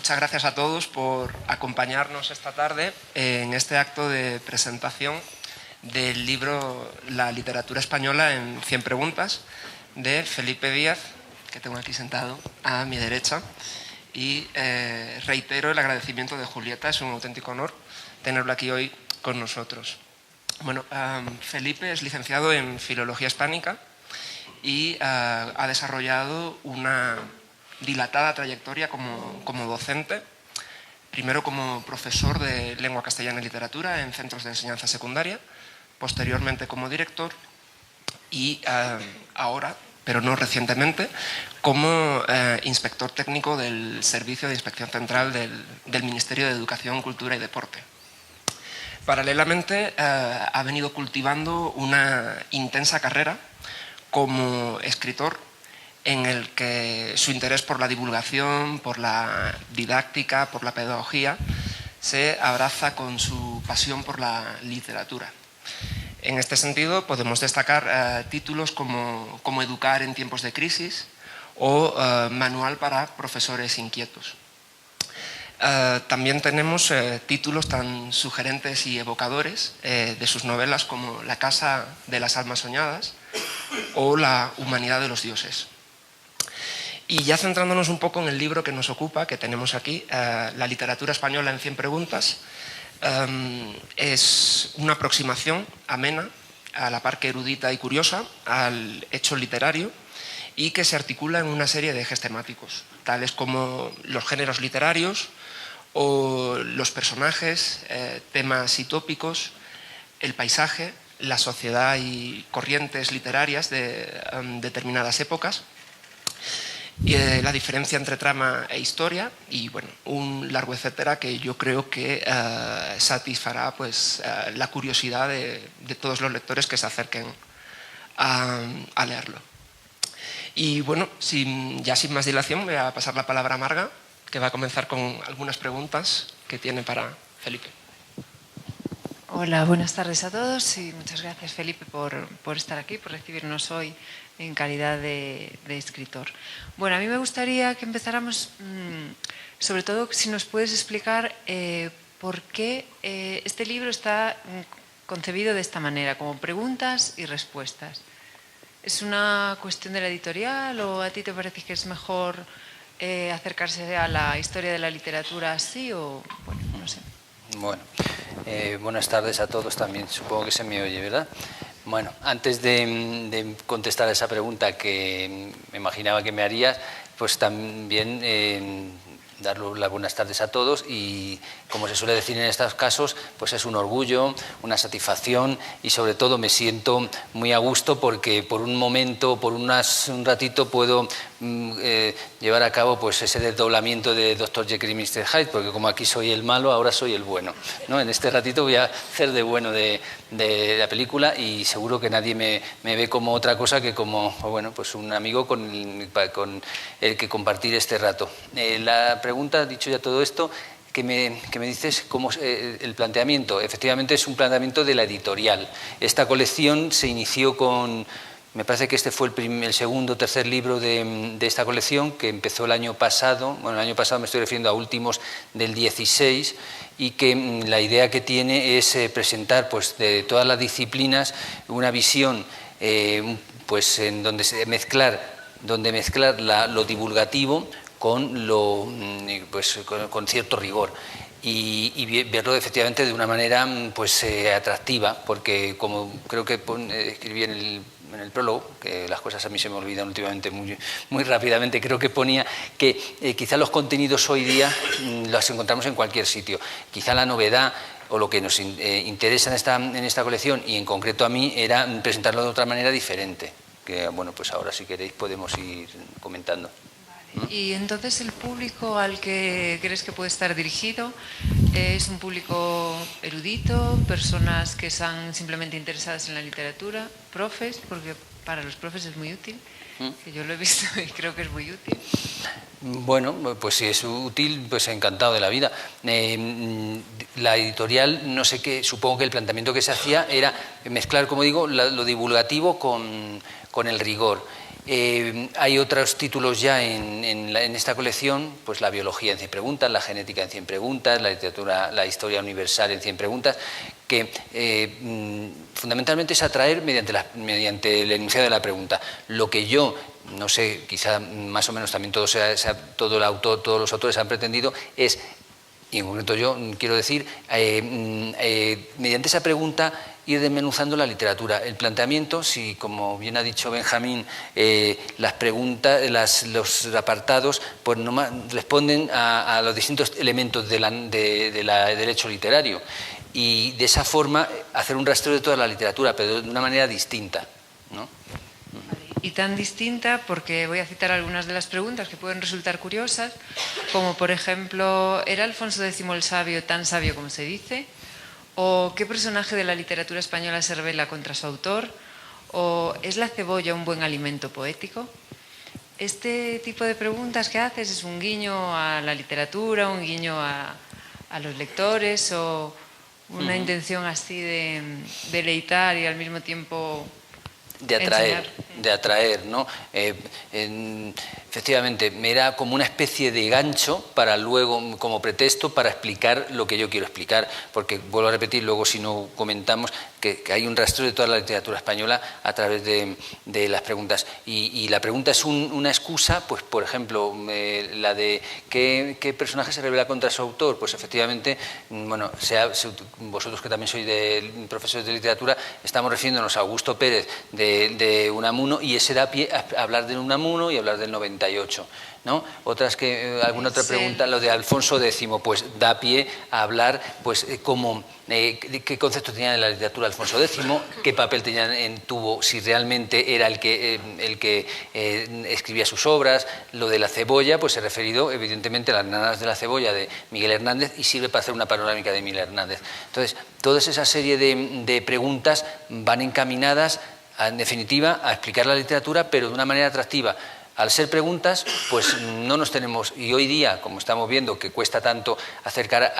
muchas gracias a todos por acompañarnos esta tarde en este acto de presentación del libro La literatura española en 100 preguntas de Felipe Díaz, que tengo aquí sentado a mi derecha. Y reitero el agradecimiento de Julieta, es un auténtico honor tenerlo aquí hoy con nosotros. Bueno, Felipe es licenciado en Filología Hispánica y ha desarrollado una dilatada trayectoria como docente, primero como profesor de lengua castellana y literatura en centros de enseñanza secundaria, posteriormente como director y ahora, pero no recientemente, como inspector técnico del Servicio de Inspección Central del Ministerio de Educación, Cultura y Deporte. Paralelamente ha venido cultivando una intensa carrera como escritor en el que su interés por la divulgación, por la didáctica, por la pedagogía, se abraza con su pasión por la literatura. En este sentido, podemos destacar títulos como Educar en tiempos de crisis o Manual para profesores inquietos. También tenemos títulos tan sugerentes y evocadores de sus novelas como La casa de las almas soñadas o La humanidad de los dioses. Y ya centrándonos un poco en el libro que nos ocupa, que tenemos aquí, La literatura española en 100 preguntas, es una aproximación amena, a la par que erudita y curiosa, al hecho literario y que se articula en una serie de ejes temáticos, tales como los géneros literarios o los personajes, temas y tópicos, el paisaje, la sociedad y corrientes literarias de determinadas épocas, y la diferencia entre trama e historia y bueno, un largo etcétera que yo creo que satisfará pues, la curiosidad de todos los lectores que se acerquen a leerlo. Y bueno, ya sin más dilación voy a pasar la palabra a Marga, que va a comenzar con algunas preguntas que tiene para Felipe. Hola, buenas tardes a todos y muchas gracias, Felipe, por estar aquí, por recibirnos hoy en calidad de escritor. Bueno, a mí me gustaría que empezáramos, sobre todo, si nos puedes explicar por qué este libro está concebido de esta manera, como preguntas y respuestas. ¿Es una cuestión de la editorial o a ti te parece que es mejor acercarse a la historia de la literatura así o, bueno, no sé? Bueno, buenas tardes a todos también, supongo que se me oye, ¿verdad? Bueno, antes de contestar a esa pregunta que me imaginaba que me harías, pues también dar las buenas tardes a todos y, como se suele decir en estos casos, pues es un orgullo, una satisfacción y sobre todo me siento muy a gusto porque por un momento, por un ratito puedo llevar a cabo pues ese desdoblamiento de Dr. Jekyll y Mr. Hyde, porque como aquí soy el malo, ahora soy el bueno, ¿no? En este ratito voy a hacer de bueno de la película y seguro que nadie me ve como otra cosa que como, bueno, pues un amigo con el que compartir este rato. La pregunta, dicho ya todo esto, que me dices cómo el planteamiento. Efectivamente es un planteamiento de la editorial. Esta colección se inició con, me parece que este fue el segundo o tercer libro de esta colección, que empezó el año pasado. Bueno, el año pasado me estoy refiriendo a últimos del 16, y que la idea que tiene es presentar pues, de todas las disciplinas una visión pues, en donde mezclar lo divulgativo con con cierto rigor y verlo efectivamente de una manera pues atractiva, porque como creo que escribí en el prólogo, que las cosas a mí se me olvidan últimamente muy rápidamente, creo que ponía que quizá los contenidos hoy día los encontramos en cualquier sitio. Quizá la novedad o lo que nos interesa en esta colección, y en concreto a mí, era presentarlo de otra manera diferente, que bueno, pues ahora si queréis podemos ir comentando. Y entonces el público al que crees que puede estar dirigido es un público erudito, personas que están simplemente interesadas en la literatura, profes, porque para los profes es muy útil, que yo lo he visto y creo que es muy útil. Bueno, pues si es útil, pues encantado de la vida. La editorial, no sé qué, supongo que el planteamiento que se hacía era mezclar, como digo, lo divulgativo con el rigor. Hay otros títulos ya en esta colección, pues la biología en 100 preguntas, la genética en 100 preguntas, la literatura, la historia universal en 100 preguntas, que fundamentalmente es atraer mediante el enunciado de la pregunta. Lo que yo, no sé, quizá más o menos también todos los autores han pretendido es, y en concreto yo quiero decir, mediante esa pregunta ir desmenuzando la literatura. El planteamiento, si como bien ha dicho Benjamín, las preguntas, los apartados, pues responden a los distintos elementos del hecho literario. Y de esa forma hacer un rastreo de toda la literatura, pero de una manera distinta, ¿no? Y tan distinta porque voy a citar algunas de las preguntas que pueden resultar curiosas, como por ejemplo, ¿era Alfonso X el sabio tan sabio como se dice? ¿O qué personaje de la literatura española se rebela contra su autor? ¿O es la cebolla un buen alimento poético? Este tipo de preguntas que haces es un guiño a la literatura, un guiño a los lectores, o una intención así de deleitar y al mismo tiempo de atraer, ¿no? Efectivamente, me era como una especie de gancho para luego, como pretexto, para explicar lo que yo quiero explicar, porque vuelvo a repetir, luego si no comentamos, que hay un rastreo de toda la literatura española a través de las preguntas. Y la pregunta es una excusa, pues por ejemplo, la de ¿qué personaje se revela contra su autor? Pues efectivamente, bueno, vosotros que también sois profesores de literatura, estamos refiriéndonos a Augusto Pérez de Unamuno, y ese da pie a hablar de Unamuno y hablar del 98, ¿no? Alguna otra pregunta, lo de Alfonso X, pues da pie a hablar, pues qué concepto tenía en la literatura Alfonso X, qué papel tuvo, si realmente era el que escribía sus obras. Lo de la cebolla, pues he referido evidentemente a las nanas de la cebolla de Miguel Hernández, y sirve para hacer una panorámica de Miguel Hernández. Entonces, toda esa serie de preguntas van encaminadas, en definitiva, a explicar la literatura, pero de una manera atractiva. Al ser preguntas, pues no nos tenemos, y hoy día, como estamos viendo, que cuesta tanto acercar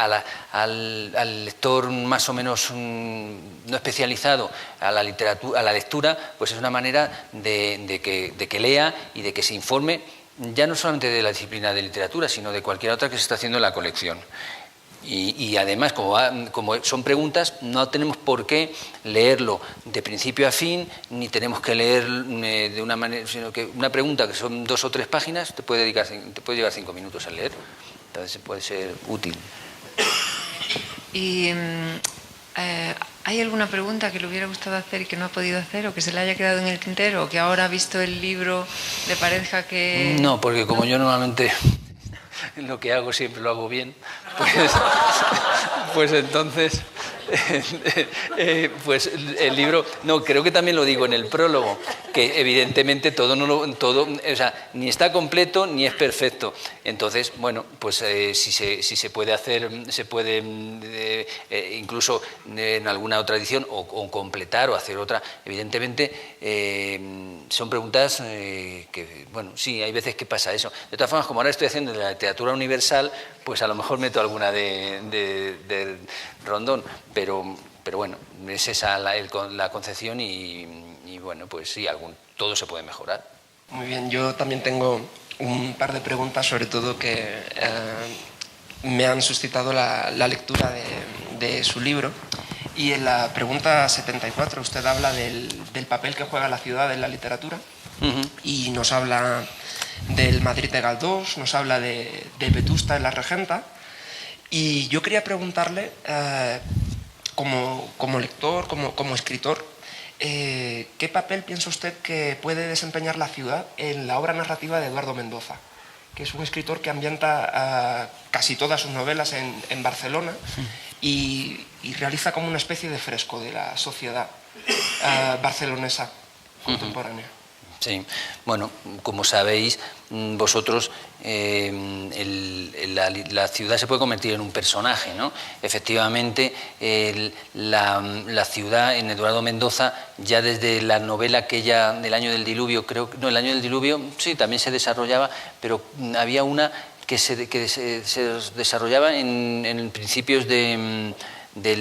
al lector más o menos no especializado a la literatura, a la lectura, pues es una manera de que lea y de que se informe, ya no solamente de la disciplina de literatura, sino de cualquier otra que se está haciendo en la colección. Y además, como son preguntas, no tenemos por qué leerlo de principio a fin, ni tenemos que leer de una manera, sino que una pregunta que son 2 o 3 páginas te puede llevar 5 minutos a leer. Entonces puede ser útil. ¿Y hay alguna pregunta que le hubiera gustado hacer y que no ha podido hacer, o que se le haya quedado en el tintero, o que ahora ha visto el libro le parezca que...? No, porque como yo normalmente lo que hago siempre lo hago bien, pues entonces, pues el libro, no, creo que también lo digo en el prólogo, que evidentemente o sea, ni está completo ni es perfecto. Entonces, bueno, pues si se puede hacer, se puede incluso en alguna otra edición o completar o hacer otra, evidentemente son preguntas que, bueno, sí, hay veces que pasa eso. De todas formas, como ahora estoy haciendo de la literatura universal, pues a lo mejor meto alguna de Rondón, pero bueno, es esa la concepción y bueno, pues sí, todo se puede mejorar. Muy bien, yo también tengo un par de preguntas, sobre todo que me han suscitado la lectura de su libro. Y en la pregunta 74 usted habla del papel que juega la ciudad en la literatura. Y nos habla del Madrid de Galdós, nos habla de Vetusta en La Regenta. Y yo quería preguntarle, como lector, como escritor, ¿qué papel piensa usted que puede desempeñar la ciudad en la obra narrativa de Eduardo Mendoza? Que es un escritor que ambienta casi todas sus novelas en Barcelona y realiza como una especie de fresco de la sociedad barcelonesa contemporánea. Sí, bueno, como sabéis vosotros, la ciudad se puede convertir en un personaje, ¿no? Efectivamente, la ciudad en Eduardo Mendoza, ya desde la novela aquella del Año del Diluvio, creo, no, el Año del Diluvio sí, también se desarrollaba, pero había una que se desarrollaba en principios del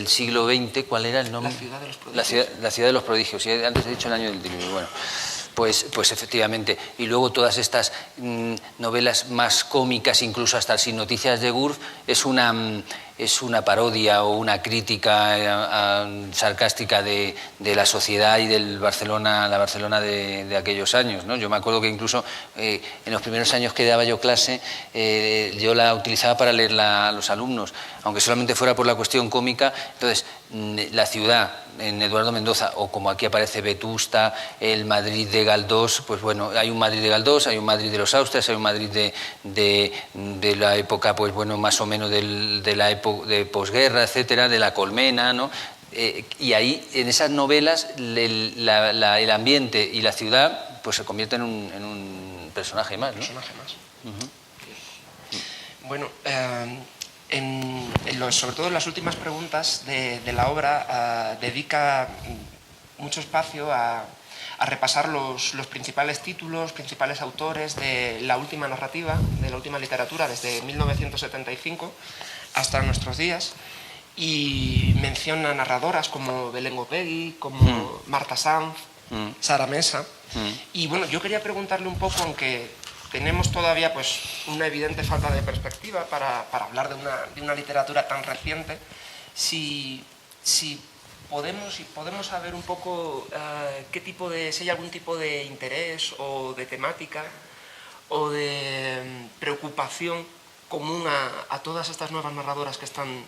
siglo XX. ¿Cuál era el nombre? La ciudad de los prodigios. La ciudad de los prodigios, sí, antes he dicho el Año del Diluvio, bueno. Pues efectivamente, y luego todas estas novelas más cómicas, incluso hasta Sin noticias de Gurf, es una parodia o una crítica sarcástica de la sociedad y del Barcelona, la Barcelona de aquellos años, ¿no? Yo me acuerdo que incluso en los primeros años que daba yo clase, yo la utilizaba para leerla a los alumnos, aunque solamente fuera por la cuestión cómica. Entonces, la ciudad en Eduardo Mendoza, o como aquí aparece Vetusta, el Madrid de Galdós, pues bueno, hay un Madrid de Galdós, hay un Madrid de los Austrias, hay un Madrid de la época, pues bueno, más o menos de la época de posguerra, etcétera, de la Colmena, ¿no? Y ahí, en esas novelas, el ambiente y la ciudad pues se convierten en un personaje más, ¿no? Personaje más. Bueno, sobre todo en las últimas preguntas de la obra dedica mucho espacio a repasar los principales títulos, principales autores de la última narrativa, de la última literatura, desde 1975 hasta nuestros días, y menciona narradoras como Belén Gopegui, como Marta Sanz, Sara Mesa. Y bueno, yo quería preguntarle un poco, aunque tenemos todavía pues una evidente falta de perspectiva para hablar de una literatura tan reciente, si podemos saber un poco si hay algún tipo de interés o de temática o de preocupación común a todas estas nuevas narradoras que están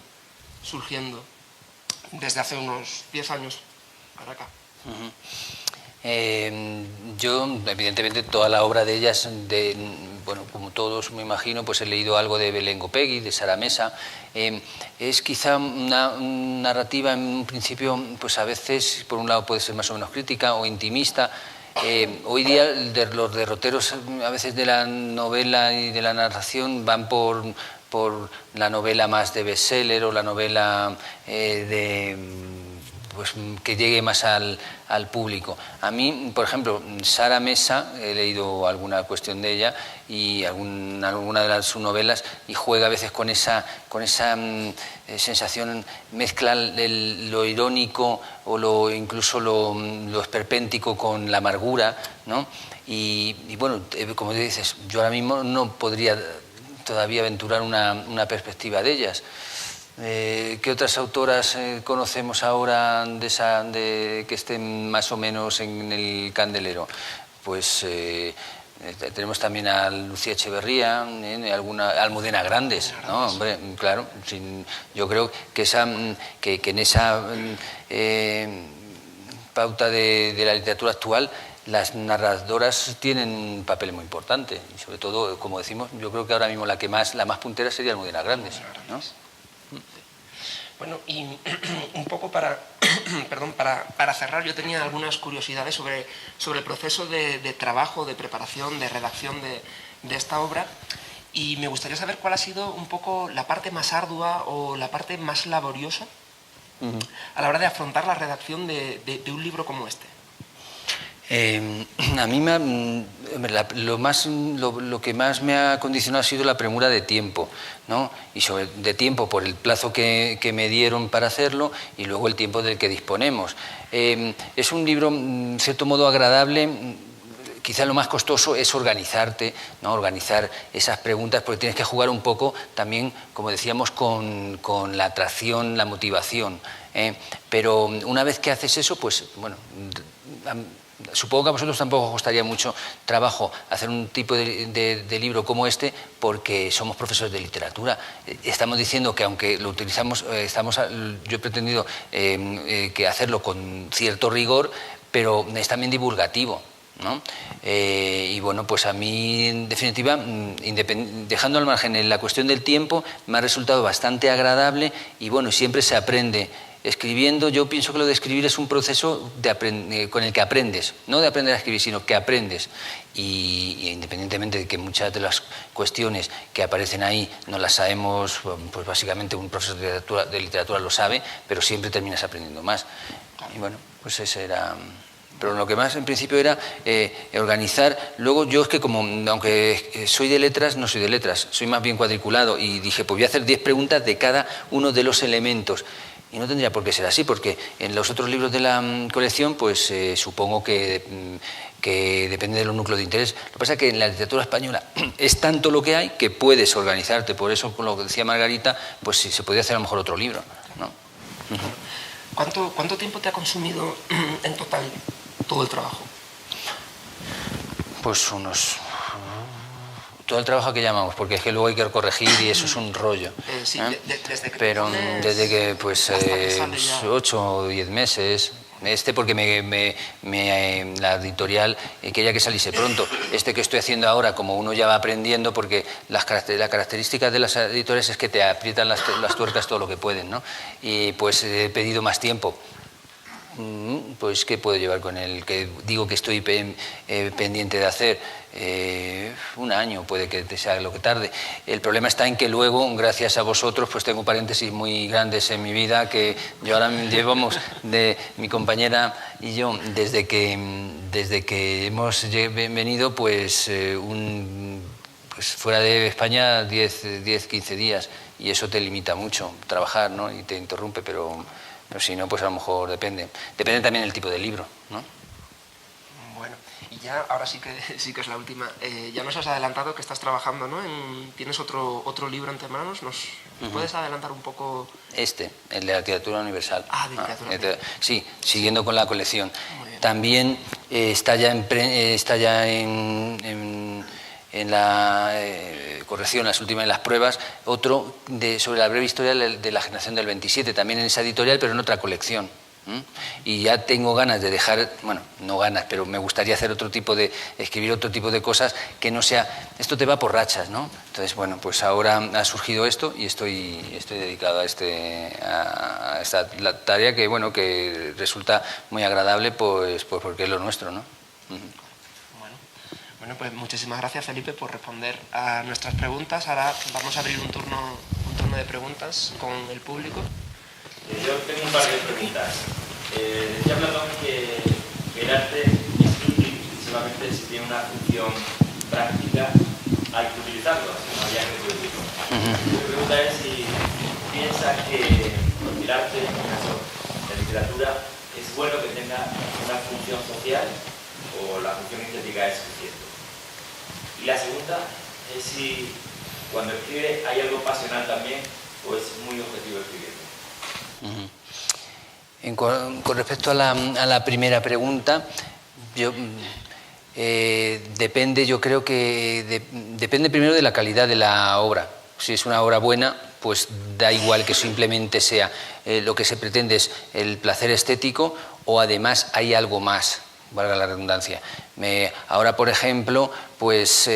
surgiendo desde hace unos 10 años para acá. Yo, evidentemente, toda la obra de ellas, bueno, como todos me imagino, pues he leído algo de Belén Gopegui, de Sara Mesa. Es quizá una narrativa en un principio, pues a veces, por un lado puede ser más o menos crítica o intimista. Hoy día los derroteros a veces de la novela y de la narración van por la novela más de bestseller o la novela pues que llegue más al público. A mí, por ejemplo, Sara Mesa, he leído alguna cuestión de ella y alguna de sus novelas, y juega a veces con esa sensación, mezcla lo irónico o incluso lo esperpéntico con la amargura, ¿no? Y bueno, como dices, yo ahora mismo no podría todavía aventurar una perspectiva de ellas. ¿Qué otras autoras conocemos ahora que estén más o menos en el candelero? Pues tenemos también a Lucía Echeverría, Almudena Grandes, ¿no? Hombre, claro, yo creo que en esa pauta de la literatura actual, las narradoras tienen un papel muy importante, y sobre todo, como decimos, yo creo que ahora mismo la más puntera sería Almudena Grandes, ¿no? Bueno, y un poco para cerrar, yo tenía algunas curiosidades sobre el proceso de trabajo, de preparación, de redacción de esta obra, y me gustaría saber cuál ha sido un poco la parte más ardua o la parte más laboriosa a la hora de afrontar la redacción de un libro como este. A mí lo que más me ha condicionado ha sido la premura de tiempo, ¿no? Y de tiempo por el plazo que me dieron para hacerlo y luego el tiempo del que disponemos. Es un libro, en cierto modo, agradable. Quizá lo más costoso es organizarte, ¿no? Organizar esas preguntas, porque tienes que jugar un poco también, como decíamos, con la atracción, la motivación. Pero una vez que haces eso, pues bueno, supongo que a vosotros tampoco os costaría mucho trabajo hacer un tipo de libro como este, porque somos profesores de literatura. Estamos diciendo que aunque lo utilizamos, yo he pretendido que hacerlo con cierto rigor, pero es también divulgativo, ¿no? Y bueno, pues a mí, en definitiva, dejando al margen la cuestión del tiempo, me ha resultado bastante agradable y bueno, siempre se aprende escribiendo, yo pienso que lo de escribir es un proceso con el que aprendes, no de aprender a escribir, sino que aprendes. Y independientemente de que muchas de las cuestiones que aparecen ahí no las sabemos, pues básicamente un profesor de literatura lo sabe, pero siempre terminas aprendiendo más. Y bueno, pues ese era... Pero lo que más en principio era organizar. Luego yo es que como, aunque soy de letras, no soy de letras, soy más bien cuadriculado, y dije, pues voy a hacer 10 preguntas de cada uno de los elementos. Y no tendría por qué ser así, porque en los otros libros de la colección, pues supongo que depende de los núcleos de interés. Lo que pasa es que en la literatura española es tanto lo que hay que puedes organizarte. Por eso, con lo que decía Margarita, pues sí, se podría hacer a lo mejor otro libro, ¿no? ¿Cuánto tiempo te ha consumido en total todo el trabajo? Pues todo el trabajo que llamamos, porque es que luego hay que corregir y eso es un rollo. Sí, desde que pero desde que, pues, 8 o 10 meses. Porque la editorial quería que saliese pronto. Que estoy haciendo ahora, como uno ya va aprendiendo, porque la característica de las editoriales es que te aprietan las tuercas todo lo que pueden, ¿no? Y pues he pedido más tiempo. Pues ¿qué puedo llevar con el que digo que estoy pendiente de hacer? 1 año puede que sea lo que tarde. El problema está en que luego, gracias a vosotros, pues tengo paréntesis muy grandes en mi vida, que yo ahora llevamos, de mi compañera y yo, desde que hemos venido, pues fuera de España 10-15 días, y eso te limita mucho trabajar, ¿no? Y te interrumpe, pero si no, pues a lo mejor depende también del tipo de libro, ¿no? Bueno, y ya ahora sí que es la última. Ya nos has adelantado que estás trabajando, ¿no? Tienes otro libro entre manos. ¿Nos puedes adelantar un poco? El de la literatura universal. De literatura universal. Sí, siguiendo con la colección. También está ya en la corrección, las últimas de las pruebas, otro sobre la breve historia de la generación del 27, también en esa editorial, pero en otra colección. Y ya tengo ganas de dejar, bueno, no ganas, pero me gustaría hacer escribir otro tipo de cosas que no sea, esto te va por rachas, ¿no? Entonces, bueno, pues ahora ha surgido esto y estoy dedicado a esta tarea que, bueno, que resulta muy agradable, pues porque es lo nuestro, ¿no? Bueno, pues muchísimas gracias, Felipe, por responder a nuestras preguntas. Ahora vamos a abrir un turno de preguntas con el público. Yo tengo un par de preguntas. Decía Platón que el arte es útil solamente si tiene una función práctica, hay que utilizarlo, no había que utilizarlo. Mi pregunta es si piensa que el arte, en este caso la literatura, es bueno que tenga una función social o la función estética es suficiente. Y la segunda es si cuando escribe hay algo pasional también o es muy objetivo escribiendo. Con respecto a la primera pregunta, depende, yo creo que depende primero de la calidad de la obra. Si es una obra buena, pues da igual que simplemente sea lo que se pretende es el placer estético, o además hay algo más, valga la redundancia. Ahora, por ejemplo, pues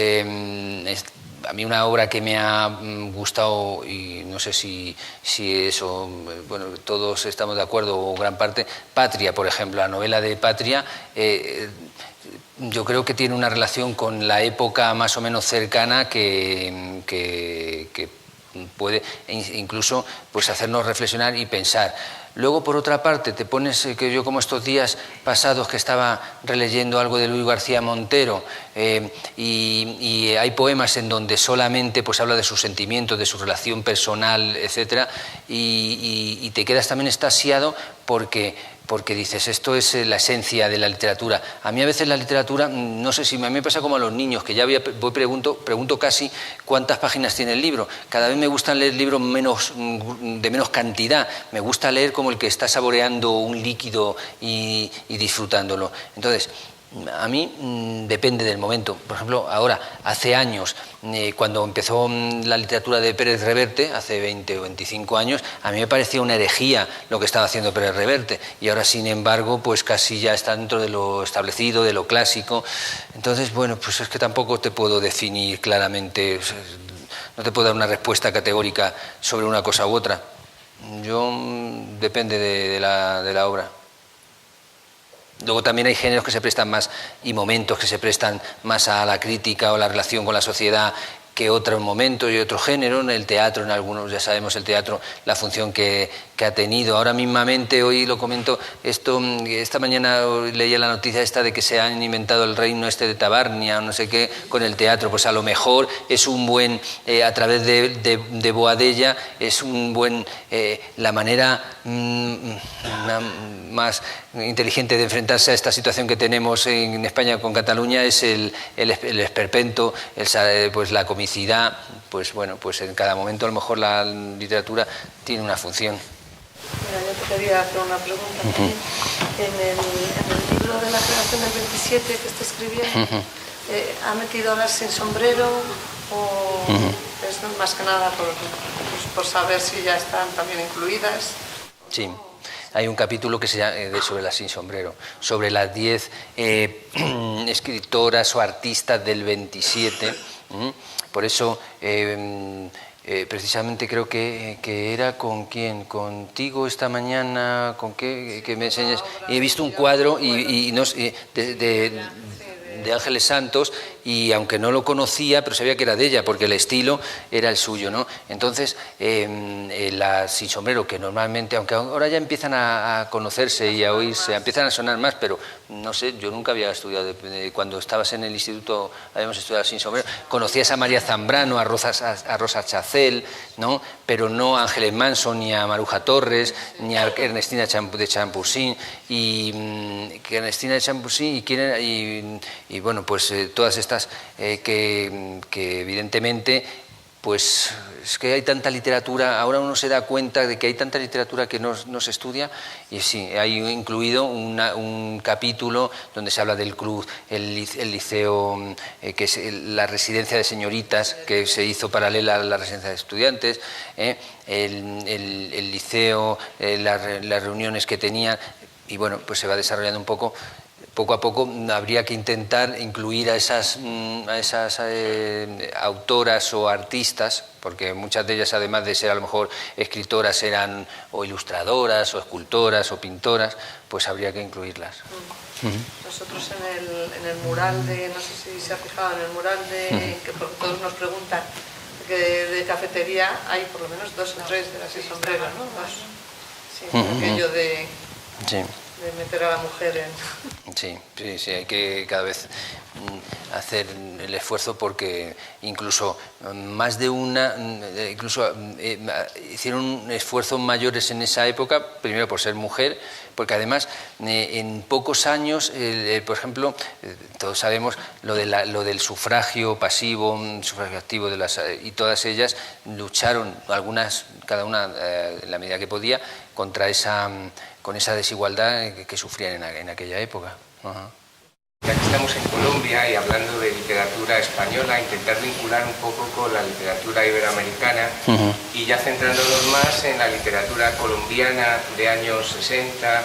a mí una obra que me ha gustado, y no sé si eso, bueno, todos estamos de acuerdo, o gran parte, Patria, por ejemplo, la novela de Patria, yo creo que tiene una relación con la época más o menos cercana que puede incluso pues hacernos reflexionar y pensar. Luego, por otra parte, te pones, que yo como estos días pasados que estaba releyendo algo de Luis García Montero, y hay poemas en donde solamente pues habla de sus sentimientos, de su relación personal, etcétera, y te quedas también extasiado porque dices, esto es la esencia de la literatura. A mí a veces la literatura, no sé si a mí me pasa como a los niños, que ya pregunto casi cuántas páginas tiene el libro. Cada vez me gusta leer libros de menos cantidad. Me gusta leer como el que está saboreando un líquido y disfrutándolo. Entonces, a mí depende del momento. Por ejemplo, ahora, hace años, cuando empezó la literatura de Pérez Reverte, hace 20 o 25 años, a mí me parecía una herejía lo que estaba haciendo Pérez Reverte, y ahora, sin embargo, pues casi ya está dentro de lo establecido, de lo clásico. Entonces, bueno, pues es que tampoco te puedo definir claramente, no te puedo dar una respuesta categórica sobre una cosa u otra. Depende de la obra. Luego también hay géneros que se prestan más y momentos que se prestan más a la crítica o la relación con la sociedad que otro momento y otro género. En el teatro, en algunos, ya sabemos, el teatro, la función que ha tenido. Ahora mismamente, hoy lo comento, esta mañana leía la noticia esta de que se han inventado el reino de Tabarnia o no sé qué con el teatro. Pues a lo mejor es un buen, a través de Boadella, es un buen, la manera más inteligente de enfrentarse a esta situación que tenemos en España con Cataluña es el esperpento, pues la comicidad. Pues bueno, pues en cada momento a lo mejor la literatura tiene una función. Mira, yo te quería hacer una pregunta también. En el libro de la generación del 27 que está escribiendo, ¿ha metido las sin sombrero o es más que nada por saber si ya están también incluidas? Sí. Hay un capítulo que se llama sobre las sin sombrero, sobre las 10 escritoras o artistas del 27. Por eso, precisamente creo que era con quién, contigo esta mañana, con qué, que me enseñes. He visto un cuadro de Ángeles Santos, y aunque no lo conocía, pero sabía que era de ella, porque el estilo era el suyo, ¿no? Entonces, las sin sombrero, que normalmente, aunque ahora ya empiezan a conocerse y a oírse, empiezan a sonar más, pero no sé, yo nunca había estudiado, cuando estabas en el instituto habíamos estudiado sin sombrero, conocías a María Zambrano, a Rosa Chacel, ¿no? Pero no a Ángeles Manson, ni a Maruja Torres, ni a Ernestina de Champusín, y bueno, pues todas estas que evidentemente, pues es que hay tanta literatura, ahora uno se da cuenta de que hay tanta literatura que no se estudia, y sí, hay incluido un capítulo donde se habla del club, el liceo, que es la residencia de señoritas, que se hizo paralela a la residencia de estudiantes, el liceo, las reuniones que tenía, y bueno, pues se va desarrollando un poco. Poco a poco habría que intentar incluir a esas autoras o artistas, porque muchas de ellas, además de ser a lo mejor escritoras, eran o ilustradoras o escultoras o pintoras, pues habría que incluirlas. Nosotros en el mural no sé si se ha fijado, en el mural que todos nos preguntan, que de cafetería hay por lo menos 2 o 3 de las sin sombrero, ¿no? Sí, aquello de... Sí. De meter a la mujer en... Sí, hay que cada vez hacer el esfuerzo, porque incluso más de una, hicieron esfuerzos mayores en esa época, primero por ser mujer, porque además en pocos años, por ejemplo, todos sabemos lo del sufragio pasivo, sufragio activo, y todas ellas lucharon, algunas, cada una en la medida que podía, contra con esa desigualdad que sufrían en aquella época. Ya que estamos en Colombia y hablando de literatura española, intentar vincular un poco con la literatura iberoamericana y ya centrándonos más en la literatura colombiana de años 60,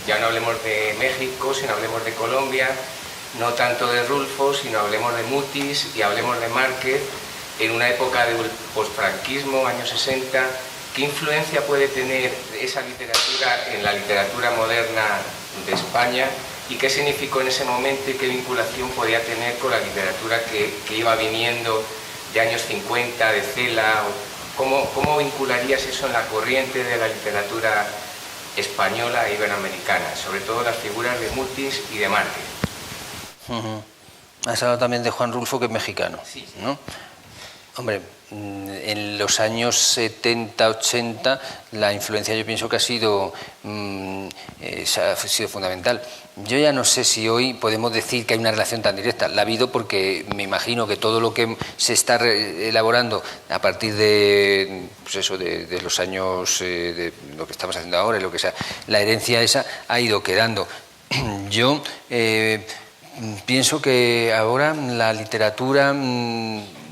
ya no hablemos de México, sino hablemos de Colombia, no tanto de Rulfo, sino hablemos de Mutis y hablemos de Márquez, en una época de posfranquismo, años 60. ¿Qué influencia puede tener esa literatura en la literatura moderna de España? ¿Y qué significó en ese momento y qué vinculación podía tener con la literatura que iba viniendo de años 50, de Cela? ¿Cómo vincularías eso en la corriente de la literatura española e iberoamericana? Sobre todo las figuras de Mutis y de Márquez. Has hablado también de Juan Rulfo, que es mexicano, sí. ¿no? Hombre, en los años 70, 80, la influencia yo pienso que ha sido fundamental. Yo ya no sé si hoy podemos decir que hay una relación tan directa. La ha habido porque me imagino que todo lo que se está elaborando a partir de, pues eso, de los años, de lo que estamos haciendo ahora y lo que sea, la herencia esa ha ido quedando. Yo pienso que ahora la literatura...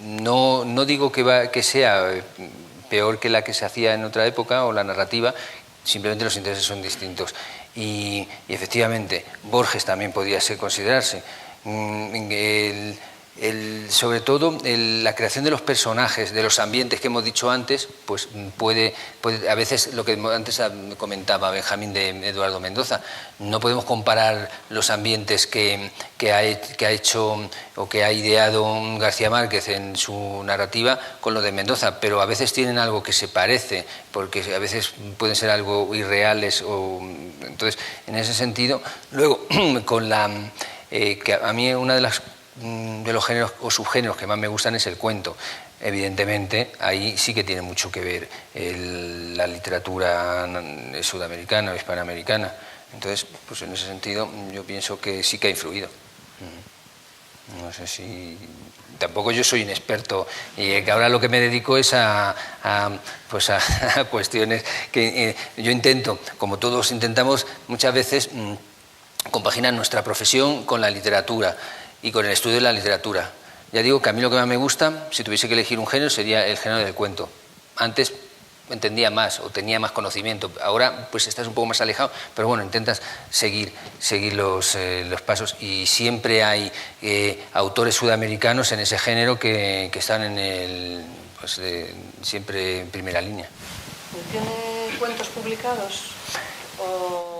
No digo que sea peor que la que se hacía en otra época, o la narrativa, simplemente los intereses son distintos. Y efectivamente, Borges también podría considerarse. sobre todo la creación de los personajes, de los ambientes que hemos dicho antes, pues puede a veces, lo que antes comentaba Benjamín de Eduardo Mendoza, no podemos comparar los ambientes que ha hecho o que ha ideado García Márquez en su narrativa con los de Mendoza, pero a veces tienen algo que se parece, porque a veces pueden ser algo irreales, entonces en ese sentido, luego con que a mí una de los géneros o subgéneros que más me gustan es el cuento. Evidentemente, ahí sí que tiene mucho que ver la literatura sudamericana o hispanoamericana. Entonces, pues en ese sentido, yo pienso que sí que ha influido. No sé si... Tampoco yo soy un experto, y que ahora lo que me dedico es a cuestiones que yo intento, como todos intentamos muchas veces, compaginar nuestra profesión con la literatura y con el estudio de la literatura. Ya digo que a mí lo que más me gusta, si tuviese que elegir un género, sería el género del cuento. Antes entendía más o tenía más conocimiento, ahora pues estás un poco más alejado, pero bueno, intentas seguir los pasos, y siempre hay autores sudamericanos en ese género que están siempre en primera línea. ¿Tiene cuentos publicados?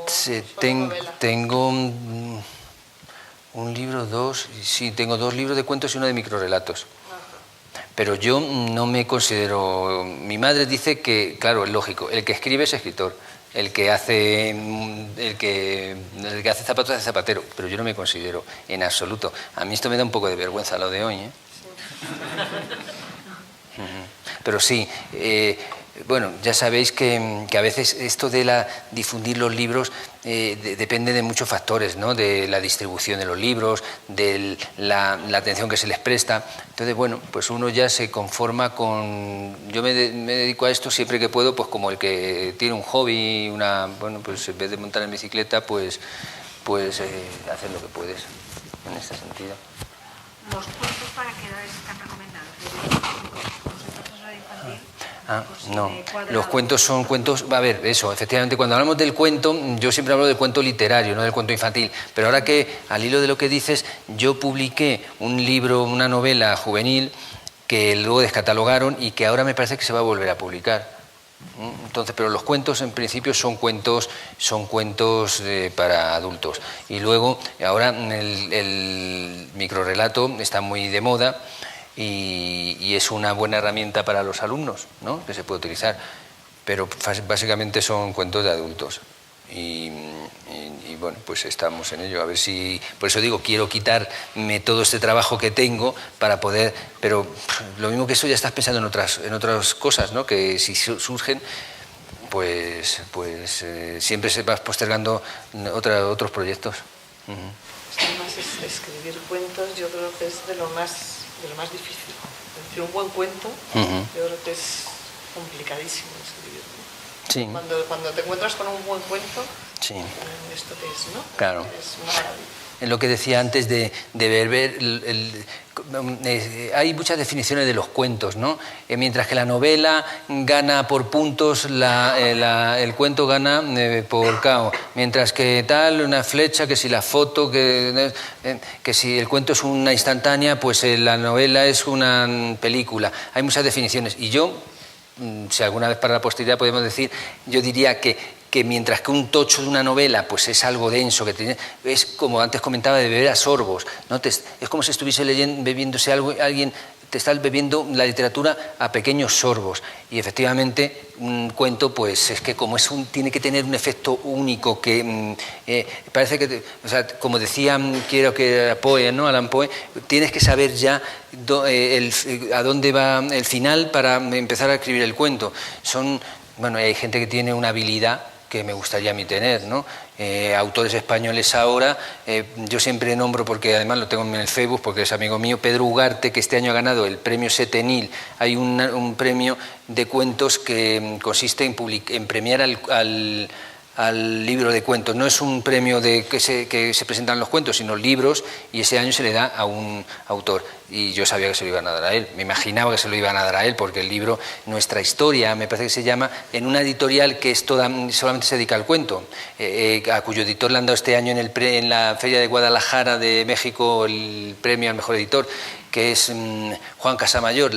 Sí, tengo un libro, tengo 2 libros de cuentos y uno de microrrelatos. Pero yo no me considero... Mi madre dice que, claro, es lógico, el que escribe es escritor, el que hace zapatos es zapatero, pero yo no me considero en absoluto. A mí esto me da un poco de vergüenza lo de hoy, ¿eh? Sí. Pero sí... Bueno, ya sabéis que a veces esto de difundir los libros depende de muchos factores, ¿no? De la distribución de los libros, de la atención que se les presta. Entonces, bueno, pues uno ya se conforma con... Yo me dedico a esto siempre que puedo, pues como el que tiene un hobby, bueno, pues en vez de montar en bicicleta, pues hacer lo que puedes, en este sentido. ¿Los cuentos para qué edades están recomendados? No, los cuentos son cuentos... A ver, eso, efectivamente, cuando hablamos del cuento, yo siempre hablo del cuento literario, no del cuento infantil, pero ahora que, al hilo de lo que dices, yo publiqué un libro, una novela juvenil, que luego descatalogaron y que ahora me parece que se va a volver a publicar. Entonces, pero los cuentos en principio son cuentos para adultos. Y luego, ahora el microrrelato está muy de moda, y es una buena herramienta para los alumnos, ¿no? Que se puede utilizar, pero básicamente son cuentos de adultos, y bueno, pues estamos en ello, a ver si... Por eso digo, quiero quitarme todo este trabajo que tengo para poder... Pero lo mismo que eso, ya estás pensando en otras cosas, ¿no? Que si surgen, pues siempre se vas postergando otros proyectos. Además, escribir cuentos yo creo que es de lo más difícil. Decir un buen cuento, yo creo que es complicadísimo escribir, ¿no? Sí. Cuando te encuentras con un buen cuento, sí. Esto que es, ¿no? Claro. Es una maravilla. En lo que decía antes de ver hay muchas definiciones de los cuentos, ¿no? Mientras que la novela gana por puntos, el cuento gana por KO. Mientras que una flecha, que si la foto, que si el cuento es una instantánea, pues la novela es una película. Hay muchas definiciones. Y yo, si alguna vez para la posteridad podemos decir, yo diría que mientras que un tocho de una novela pues es algo denso, es como antes comentaba, de beber a sorbos, ¿no? Es como si estuviese bebiéndose algo, alguien te está bebiendo la literatura a pequeños sorbos, y efectivamente un cuento pues es que como tiene que tener un efecto único, que parece que, o sea, como decía, quiero que era Poe, ¿no? Alan Poe, tienes que saber ya a dónde va el final para empezar a escribir el cuento. Bueno, hay gente que tiene una habilidad que me gustaría a mí tener, ¿no? Autores españoles ahora, yo siempre nombro, porque además lo tengo en el Facebook, porque es amigo mío, Pedro Ugarte, que este año ha ganado el premio Setenil. Hay un premio de cuentos que consiste en premiar al libro de cuentos. No es un premio que se presentan los cuentos, sino libros, y ese año se le da a un autor. Y yo sabía que se lo iban a dar a él, me imaginaba que se lo iban a dar a él, porque el libro Nuestra Historia, me parece que se llama, en una editorial que solamente se dedica al cuento, a cuyo editor le han dado este año en la Feria de Guadalajara de México el premio al mejor editor. que es Juan Casamayor.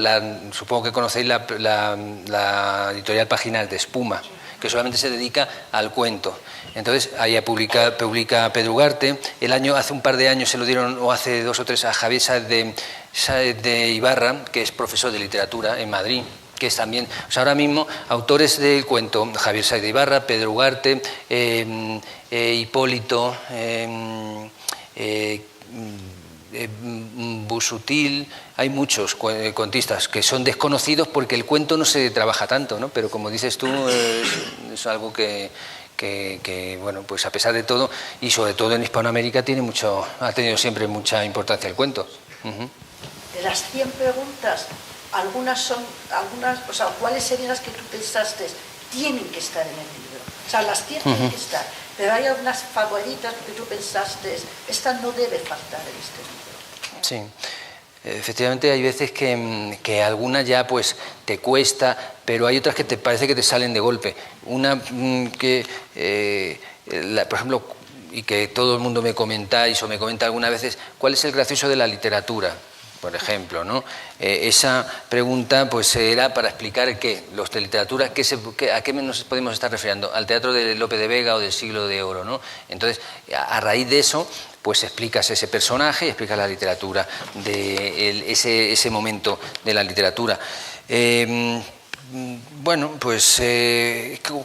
Supongo que conocéis la editorial Páginas de Espuma, que solamente se dedica al cuento. Entonces, ahí publica Pedro Ugarte. Hace un par de años se lo dieron, o hace 2 o 3, a Javier Sáez de Ibarra, que es profesor de literatura en Madrid, que es también, o sea, ahora mismo, autores del cuento, Javier Sáez de Ibarra, Pedro Ugarte, Hipólito, Busutil, hay muchos cuentistas que son desconocidos porque el cuento no se trabaja tanto, ¿no? Pero como dices tú, es algo que, bueno, pues a pesar de todo, y sobre todo en Hispanoamérica, ha tenido siempre mucha importancia el cuento. De las 100 preguntas, o sea, ¿cuáles serían las que tú pensaste tienen que estar en el libro? O sea, las 100 tienen que estar, pero hay algunas favoritas que tú pensaste, esta no debe faltar en este libro. Sí. Efectivamente, hay veces que alguna ya pues te cuesta, pero hay otras que te parece que te salen de golpe. Una que, por ejemplo, y que todo el mundo me comentáis o me comenta algunas veces, ¿cuál es el gracioso de la literatura? Por ejemplo, ¿no? Esa pregunta pues era para explicar que los de literatura, ¿a qué nos podemos estar refiriendo? ¿Al teatro de Lope de Vega o del Siglo de Oro, ¿no? Entonces, a raíz de eso, pues explicas ese personaje y explicas la literatura, ese momento de la literatura. Bueno, pues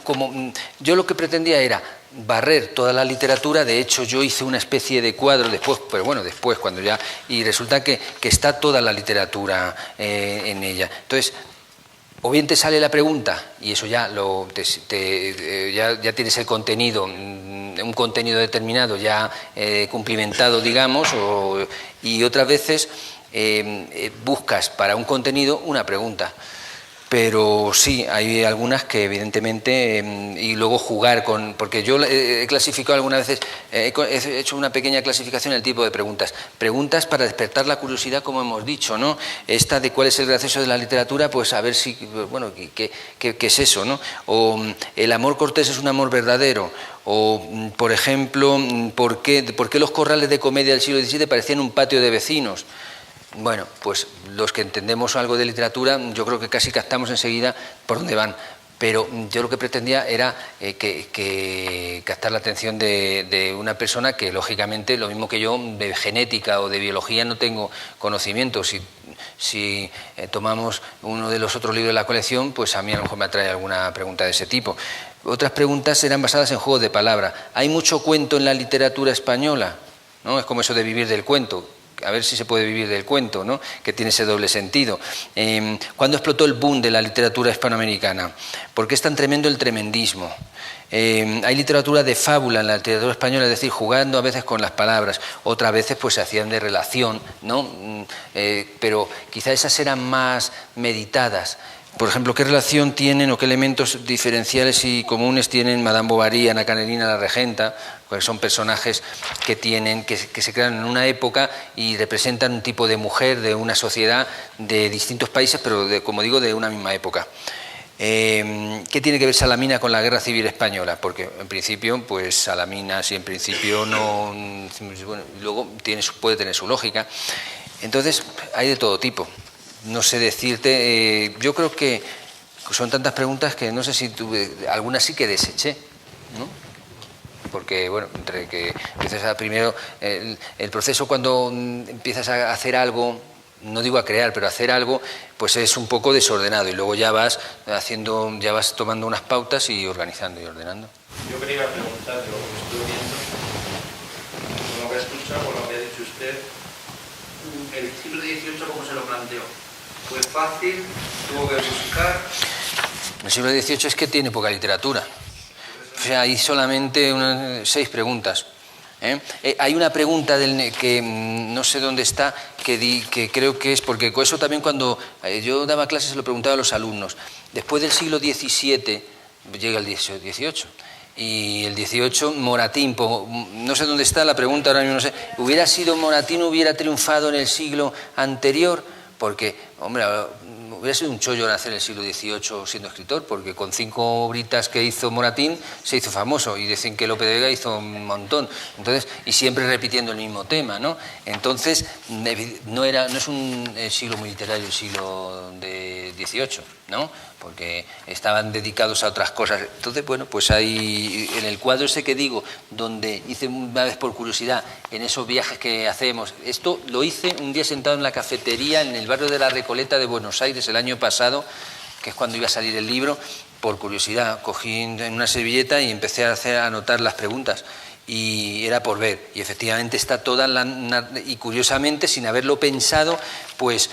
como yo lo que pretendía era barrer toda la literatura. De hecho, yo hice una especie de cuadro después, pero bueno, después cuando ya, y resulta que está toda la literatura en ella. Entonces, o bien te sale la pregunta y eso ya ya tienes el contenido, un contenido determinado ya cumplimentado, digamos, y otras veces buscas para un contenido una pregunta. Pero sí, hay algunas que evidentemente, y luego jugar con, porque yo he clasificado algunas veces, he hecho una pequeña clasificación del tipo de preguntas. Preguntas para despertar la curiosidad, como hemos dicho, ¿no? Esta de cuál es el gracioso de la literatura, pues a ver si, bueno, ¿qué es eso, no? O el amor cortés es un amor verdadero. O, por ejemplo, ¿por qué los corrales de comedia del siglo XVII parecían un patio de vecinos? Bueno, pues los que entendemos algo de literatura, yo creo que casi captamos enseguida por dónde van. Pero yo lo que pretendía era que captar la atención de una persona que, lógicamente, lo mismo que yo, de genética o de biología no tengo conocimiento. Si tomamos uno de los otros libros de la colección, pues a mí a lo mejor me atrae alguna pregunta de ese tipo. Otras preguntas eran basadas en juegos de palabras. ¿Hay mucho cuento en la literatura española? ¿No? Es como eso de vivir del cuento. A ver si se puede vivir del cuento, ¿no? Que tiene ese doble sentido. ¿Cuándo explotó el boom de la literatura hispanoamericana? ¿Por qué es tan tremendo el tremendismo? Hay literatura de fábula en la literatura española, es decir, jugando a veces con las palabras, otras veces pues se hacían de relación, ¿no? Pero quizá esas eran más meditadas. Por ejemplo, ¿qué relación tienen o qué elementos diferenciales y comunes tienen Madame Bovary, Ana Karenina, la regenta? Pues son personajes que se crean en una época y representan un tipo de mujer de una sociedad de distintos países, pero como digo, de una misma época. ¿Qué tiene que ver Salamina con la Guerra Civil Española? Porque en principio, pues Salamina, si en principio no, bueno, luego puede tener su lógica. Entonces, hay de todo tipo. No sé decirte, yo creo que son tantas preguntas que no sé si algunas sí que deseché, ¿no? Porque, bueno, entre que empiezas primero, el proceso cuando empiezas a hacer algo, no digo a crear, pero a hacer algo, pues es un poco desordenado y luego ya vas tomando unas pautas y organizando y ordenando. Yo quería preguntar de lo que estoy viendo, con lo que he escuchado, con lo que ha dicho usted, el siglo XVIII, ¿cómo se lo planteó? ¿Fue fácil? ¿Tuvo que buscar? El siglo XVIII es que tiene poca literatura. O sea, hay solamente 6 preguntas. Hay una pregunta que no sé dónde está, que creo que es, porque con eso también cuando yo daba clases se lo preguntaba a los alumnos. Después del siglo XVII llega el XVIII. Y el 18, Moratín, no sé dónde está la pregunta, ahora mismo no sé. ¿Hubiera sido Moratín, hubiera triunfado en el siglo anterior? Porque, hombre, hubiera sido un chollo nacer en el siglo XVIII siendo escritor, porque con 5 obritas que hizo Moratín se hizo famoso, y dicen que Lope de Vega hizo un montón, entonces, y siempre repitiendo el mismo tema, ¿no? Entonces, no es un siglo muy literario el siglo de XVIII, ¿no? Porque estaban dedicados a otras cosas. Entonces, bueno, pues hay, en el cuadro ese que digo, donde hice una vez por curiosidad, en esos viajes que hacemos, esto lo hice un día sentado en la cafetería en el barrio de La Recoleta de Buenos Aires el año pasado, que es cuando iba a salir el libro, por curiosidad, cogí en una servilleta y empecé a anotar las preguntas. Y era por ver, y efectivamente está toda y curiosamente, sin haberlo pensado, pues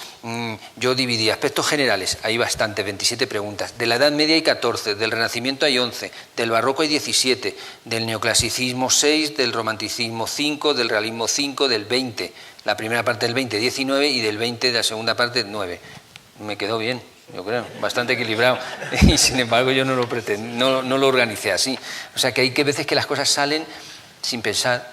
yo dividí aspectos generales, hay bastante, 27 preguntas, de la Edad Media hay 14, del Renacimiento hay 11, del Barroco hay 17, del Neoclasicismo 6, del Romanticismo 5, del Realismo 5, del 20, la primera parte del 20, 19, y del 20 de la segunda parte, 9. Me quedó bien, yo creo, bastante equilibrado, y sin embargo yo no lo no lo organicé así. O sea que hay que veces que las cosas salen sin pensar,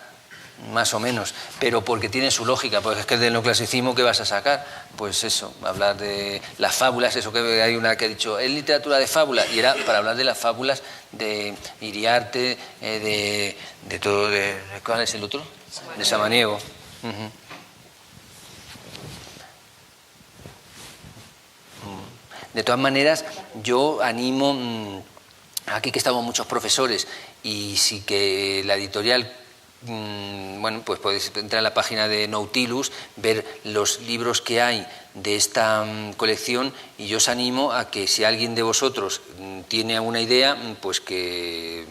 más o menos, pero porque tienen su lógica, porque es que del neoclasicismo, ¿qué vas a sacar? Pues eso, hablar de las fábulas, eso que hay una que ha dicho, es literatura de fábula, y era para hablar de las fábulas de Iriarte, de todo, ¿cuál es el otro? De Samaniego. De todas maneras, yo animo, aquí que estamos muchos profesores, y sí que la editorial, bueno, pues podéis entrar en la página de Nautilus, ver los libros que hay de esta colección, y yo os animo a que si alguien de vosotros tiene alguna idea, pues que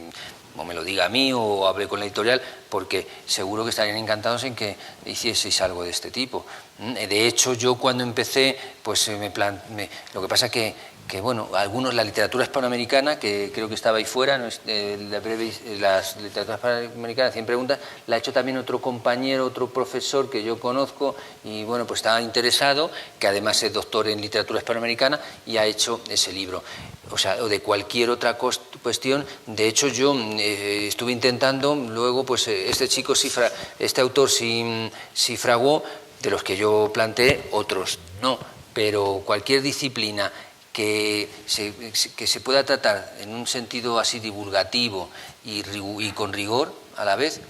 o me lo diga a mí o hable con la editorial, porque seguro que estarían encantados en que hicieseis algo de este tipo. De hecho, yo cuando empecé, pues lo que pasa que bueno, algunos, la literatura hispanoamericana, que creo que estaba ahí fuera, las literaturas hispanoamericanas, 100 preguntas, la ha hecho también otro compañero, otro profesor que yo conozco, y bueno, pues estaba interesado, que además es doctor en literatura hispanoamericana, y ha hecho ese libro. O sea, o de cualquier otra cuestión. De hecho, yo estuve intentando, luego, pues este autor sí fraguó, de los que yo planteé, otros no, pero cualquier disciplina que se pueda tratar en un sentido así divulgativo y con rigor a la vez,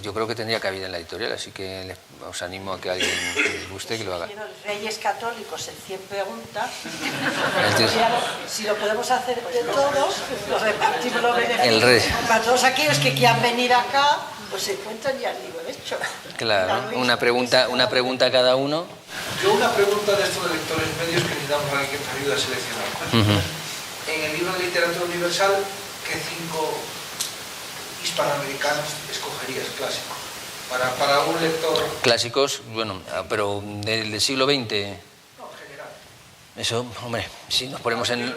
yo creo que tendría cabida en la editorial, así que os animo a que alguien les guste que lo haga. Los Reyes Católicos en 100 preguntas, si lo podemos hacer de todos, lo repartimos los beneficios. Para todos aquellos que quieran venir acá, pues se encuentran ya el libro hecho. Claro, una pregunta a cada uno. Yo una pregunta de estos de lectores medios que necesitamos a alguien que nos ayude a seleccionar. En el libro de literatura universal, ¿qué 5 hispanoamericanos escogerías clásicos? Para un lector... Clásicos, bueno, pero del siglo XX. No, en general. Eso, hombre, si nos ponemos en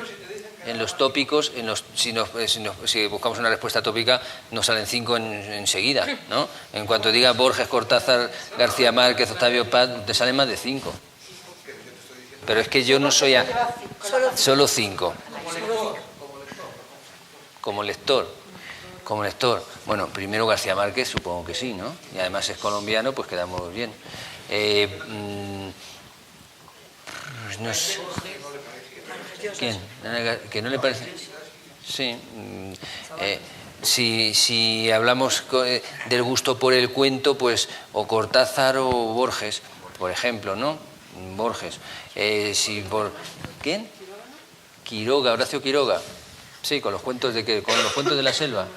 los tópicos, si buscamos una respuesta tópica, nos salen 5 enseguida, ¿no? En cuanto diga Borges, Cortázar, García Márquez, Octavio Paz, te salen más de 5. Pero es que yo no soy solo 5. Como lector. Bueno, primero García Márquez, supongo que sí, ¿no? Y además es colombiano, pues quedamos bien. No sé. ¿Quién? ¿Que no le parece? Sí. Si hablamos del gusto por el cuento, pues o Cortázar o Borges, por ejemplo, ¿no? Borges. ¿Quién? Quiroga, Horacio Quiroga. Sí, con los cuentos de ¿qué? Con los cuentos de la selva.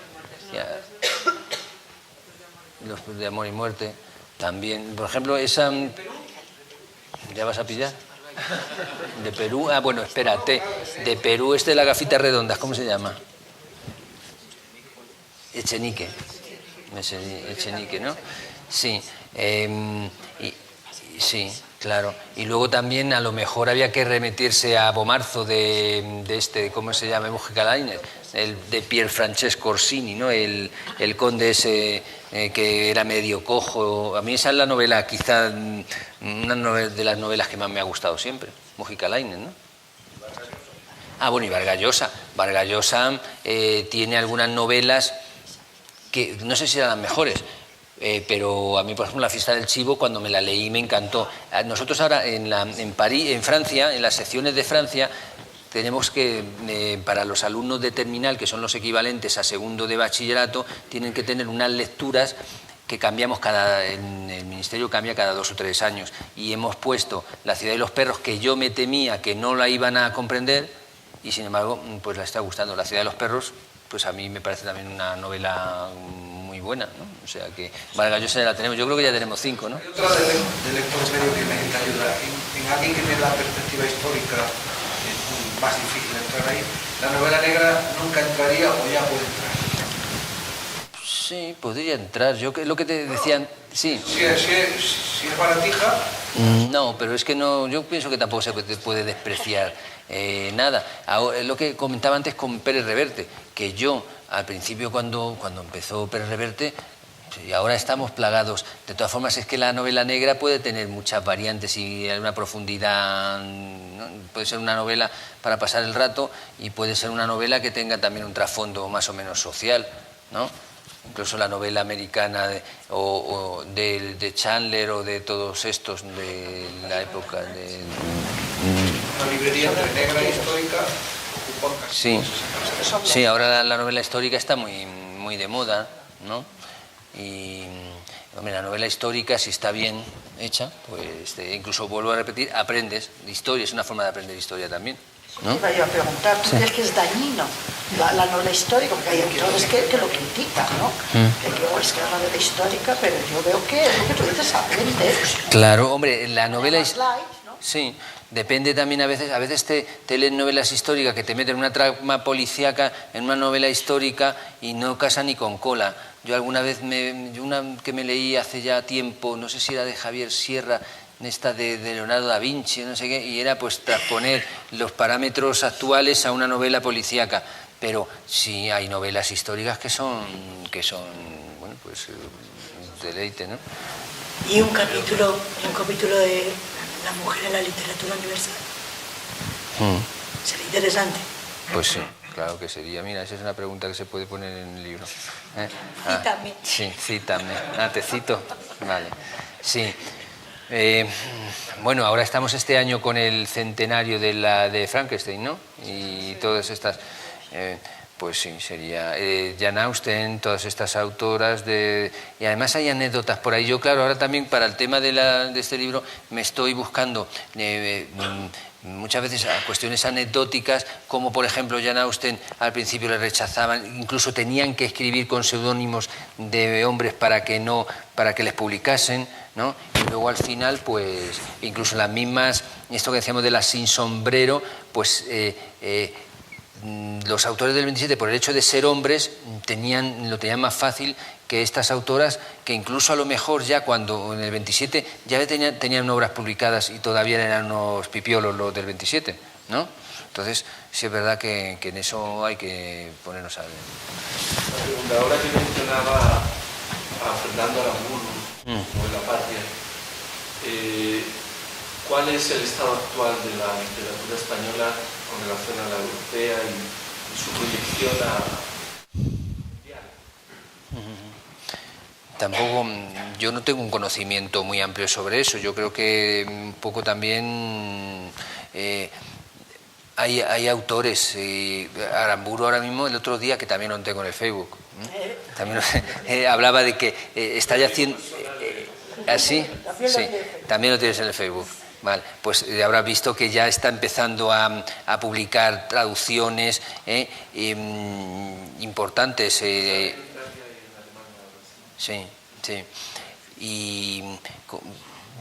Los de amor y muerte. También, por ejemplo, esa... ¿Ya vas a pillar? De Perú, bueno, espérate. De Perú, de las gafitas redondas, ¿cómo se llama? Echenique, ¿no? Sí. Sí, claro. Y luego también a lo mejor había que remitirse a Bomarzo de ¿cómo se llama? Múgica Lainez, el de Pier Francesco Orsini, ¿no? El conde ese que era medio cojo. A mí esa es la novela, quizá una de las novelas que más me ha gustado siempre, Múgica Lainez, ¿no? Bueno, y Vargas Llosa. Vargas Llosa tiene algunas novelas que no sé si eran las mejores, Pero a mí, por ejemplo, La fiesta del chivo, cuando me la leí, me encantó. Nosotros ahora en París, en Francia, en las secciones de Francia, tenemos que, para los alumnos de terminal, que son los equivalentes a segundo de bachillerato, tienen que tener unas lecturas que cambiamos en el Ministerio cambia cada 2 o 3 años. Y hemos puesto La ciudad de los perros, que yo me temía que no la iban a comprender, y sin embargo, pues la está gustando. La ciudad de los perros, pues a mí me parece también una novela muy buena, ¿no? O sea que Vargas Llosa ya la tenemos, yo creo que ya tenemos 5, ¿no? Hay otra de lectores medio que me ayuda. En alguien que tiene la perspectiva histórica, es más difícil entrar ahí. La novela negra nunca entraría o ya puede entrar. Sí, podría entrar. Yo lo que te decían, sí. Si es baratija. No, pero es que no. Yo pienso que tampoco se puede despreciar nada. Ahora, lo que comentaba antes con Pérez Reverte, que yo al principio cuando empezó Pérez Reverte, y ahora estamos plagados. De todas formas, es que la novela negra puede tener muchas variantes y hay una profundidad, ¿no? Puede ser una novela para pasar el rato y puede ser una novela que tenga también un trasfondo más o menos social, ¿no? Incluso la novela americana de Chandler o de todos estos de la época de... Una librería entre negra e histórica. Sí, sí, ahora la novela histórica está muy de moda, ¿no? Y hombre, la novela histórica, si está bien hecha, pues incluso vuelvo a repetir, aprendes de historia, es una forma de aprender historia también, ¿no? Iba yo a preguntar, ¿tú crees que es dañino la novela histórica? Porque hay autores que lo critican, ¿no? Que es que la novela histórica, pero yo veo que es lo que tú dices, aprende. Claro, hombre, la novela histórica... Sí, depende también a veces te leen novelas históricas que te meten una trama policíaca en una novela histórica y no casa ni con cola. Yo alguna vez, una que me leí hace ya tiempo, no sé si era de Javier Sierra, esta de Leonardo da Vinci, no sé qué, y era pues transponer los parámetros actuales a una novela policíaca. Pero sí hay novelas históricas que son bueno, pues deleite, ¿no? Y un capítulo de la mujer en la literatura universal. Sería interesante. Pues sí, claro que sería. Mira, esa es una pregunta que se puede poner en el libro. Cítame. Sí, cítame. Te cito. Vale. Sí. Bueno, ahora estamos este año con el centenario de Frankenstein, ¿no? Y todas estas... pues sí, sería Jane Austen, todas estas autoras y además hay anécdotas por ahí. Yo, claro, ahora también para el tema de este libro me estoy buscando muchas veces a cuestiones anecdóticas, como por ejemplo Jane Austen al principio le rechazaban, incluso tenían que escribir con seudónimos de hombres para que les publicasen, ¿no? Y luego al final, pues incluso las mismas, esto que decíamos de las sin sombrero, pues los autores del 27, por el hecho de ser hombres, lo tenían más fácil que estas autoras, que incluso a lo mejor ya cuando en el 27 ya tenían obras publicadas y todavía eran unos pipiolos los del 27, ¿no? Entonces, sí es verdad que en eso hay que ponernos a ver. La segunda, ahora que mencionaba a Fernando Aramburu, o en La Patria, ¿cuál es el estado actual de la literatura española con relación a la europea y su proyección mundial? Tampoco, yo no tengo un conocimiento muy amplio sobre eso. Yo creo que un poco también hay autores. Aramburu ahora mismo, el otro día, que también lo tengo en el Facebook, también hablaba de que está ya haciendo... ¿Así? Sí, también lo tienes en el Facebook. Vale, pues habrás visto que ya está empezando a publicar traducciones importantes. Sí. Y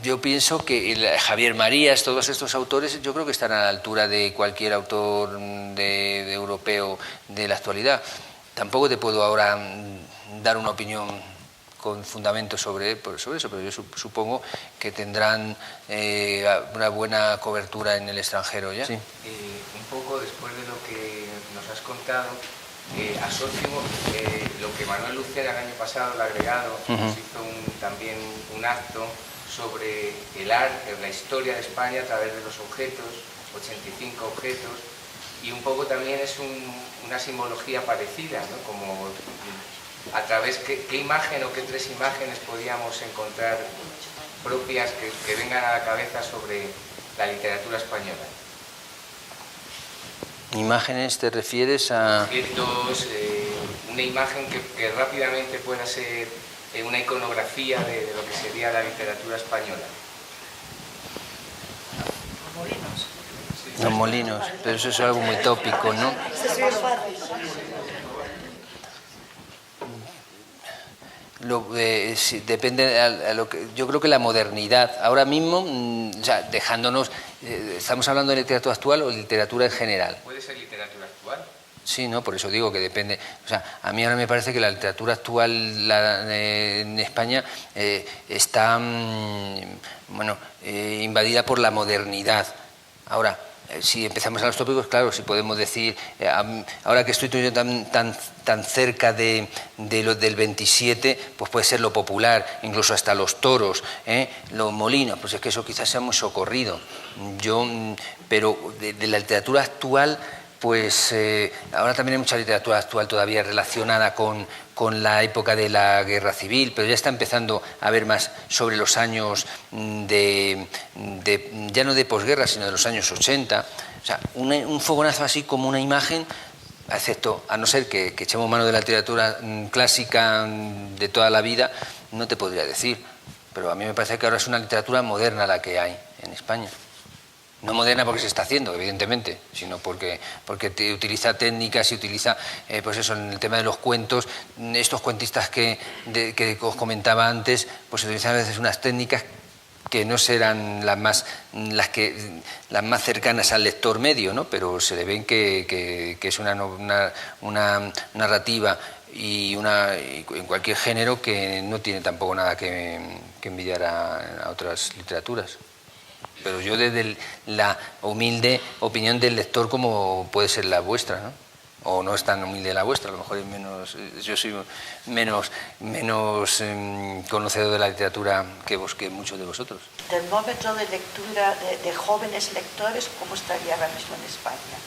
yo pienso que Javier Marías, todos estos autores, yo creo que están a la altura de cualquier autor de europeo de la actualidad. Tampoco te puedo ahora dar una opinión con fundamento sobre eso, pero yo supongo que tendrán una buena cobertura en el extranjero ya. Sí. Un poco después de lo que nos has contado, asocio lo que Manuel Lucera el año pasado, el agregado, nos hizo también un acto sobre el arte, la historia de España a través de los objetos, 85 objetos, y un poco también es una simbología parecida, ¿no? Como a través, ¿qué imagen o qué tres imágenes podíamos encontrar propias que vengan a la cabeza sobre la literatura española? ¿Imágenes te refieres a...? Objetos, una imagen que rápidamente pueda ser una iconografía de lo que sería la literatura española. Los molinos, pero eso es algo muy tópico, ¿no? Sí, depende a lo que yo creo que la modernidad ahora mismo, o sea, dejándonos, estamos hablando de literatura actual o literatura en general. ¿Puede ser literatura actual? Sí, no, por eso digo que depende. O sea, a mí ahora me parece que la literatura actual en España está invadida por la modernidad. Ahora, si empezamos a los tópicos, claro, si podemos decir, ahora que estoy yo tan cerca del 27, pues puede ser lo popular, incluso hasta los toros, los molinos, pues es que eso quizás sea muy socorrido. Pero de la literatura actual, pues ahora también hay mucha literatura actual todavía relacionada con la época de la Guerra Civil, pero ya está empezando a haber más sobre los años ya no de posguerra, sino de los años 80. O sea, un fogonazo así como una imagen, excepto, a no ser que echemos mano de la literatura clásica de toda la vida, no te podría decir. Pero a mí me parece que ahora es una literatura moderna la que hay en España. No moderna porque se está haciendo, evidentemente, sino porque utiliza técnicas y utiliza, pues eso, en el tema de los cuentos, estos cuentistas que os comentaba antes, pues utilizan a veces unas técnicas que no serán las más cercanas al lector medio, ¿no? Pero se le ven que es una narrativa y en cualquier género que no tiene tampoco nada que envidiar a otras literaturas. Pero yo desde la humilde opinión del lector, como puede ser la vuestra, ¿no? O no es tan humilde la vuestra, a lo mejor es menos, yo soy menos conocedor de la literatura que muchos de vosotros. Termómetro de lectura de jóvenes lectores, ¿cómo estaría ahora mismo en España?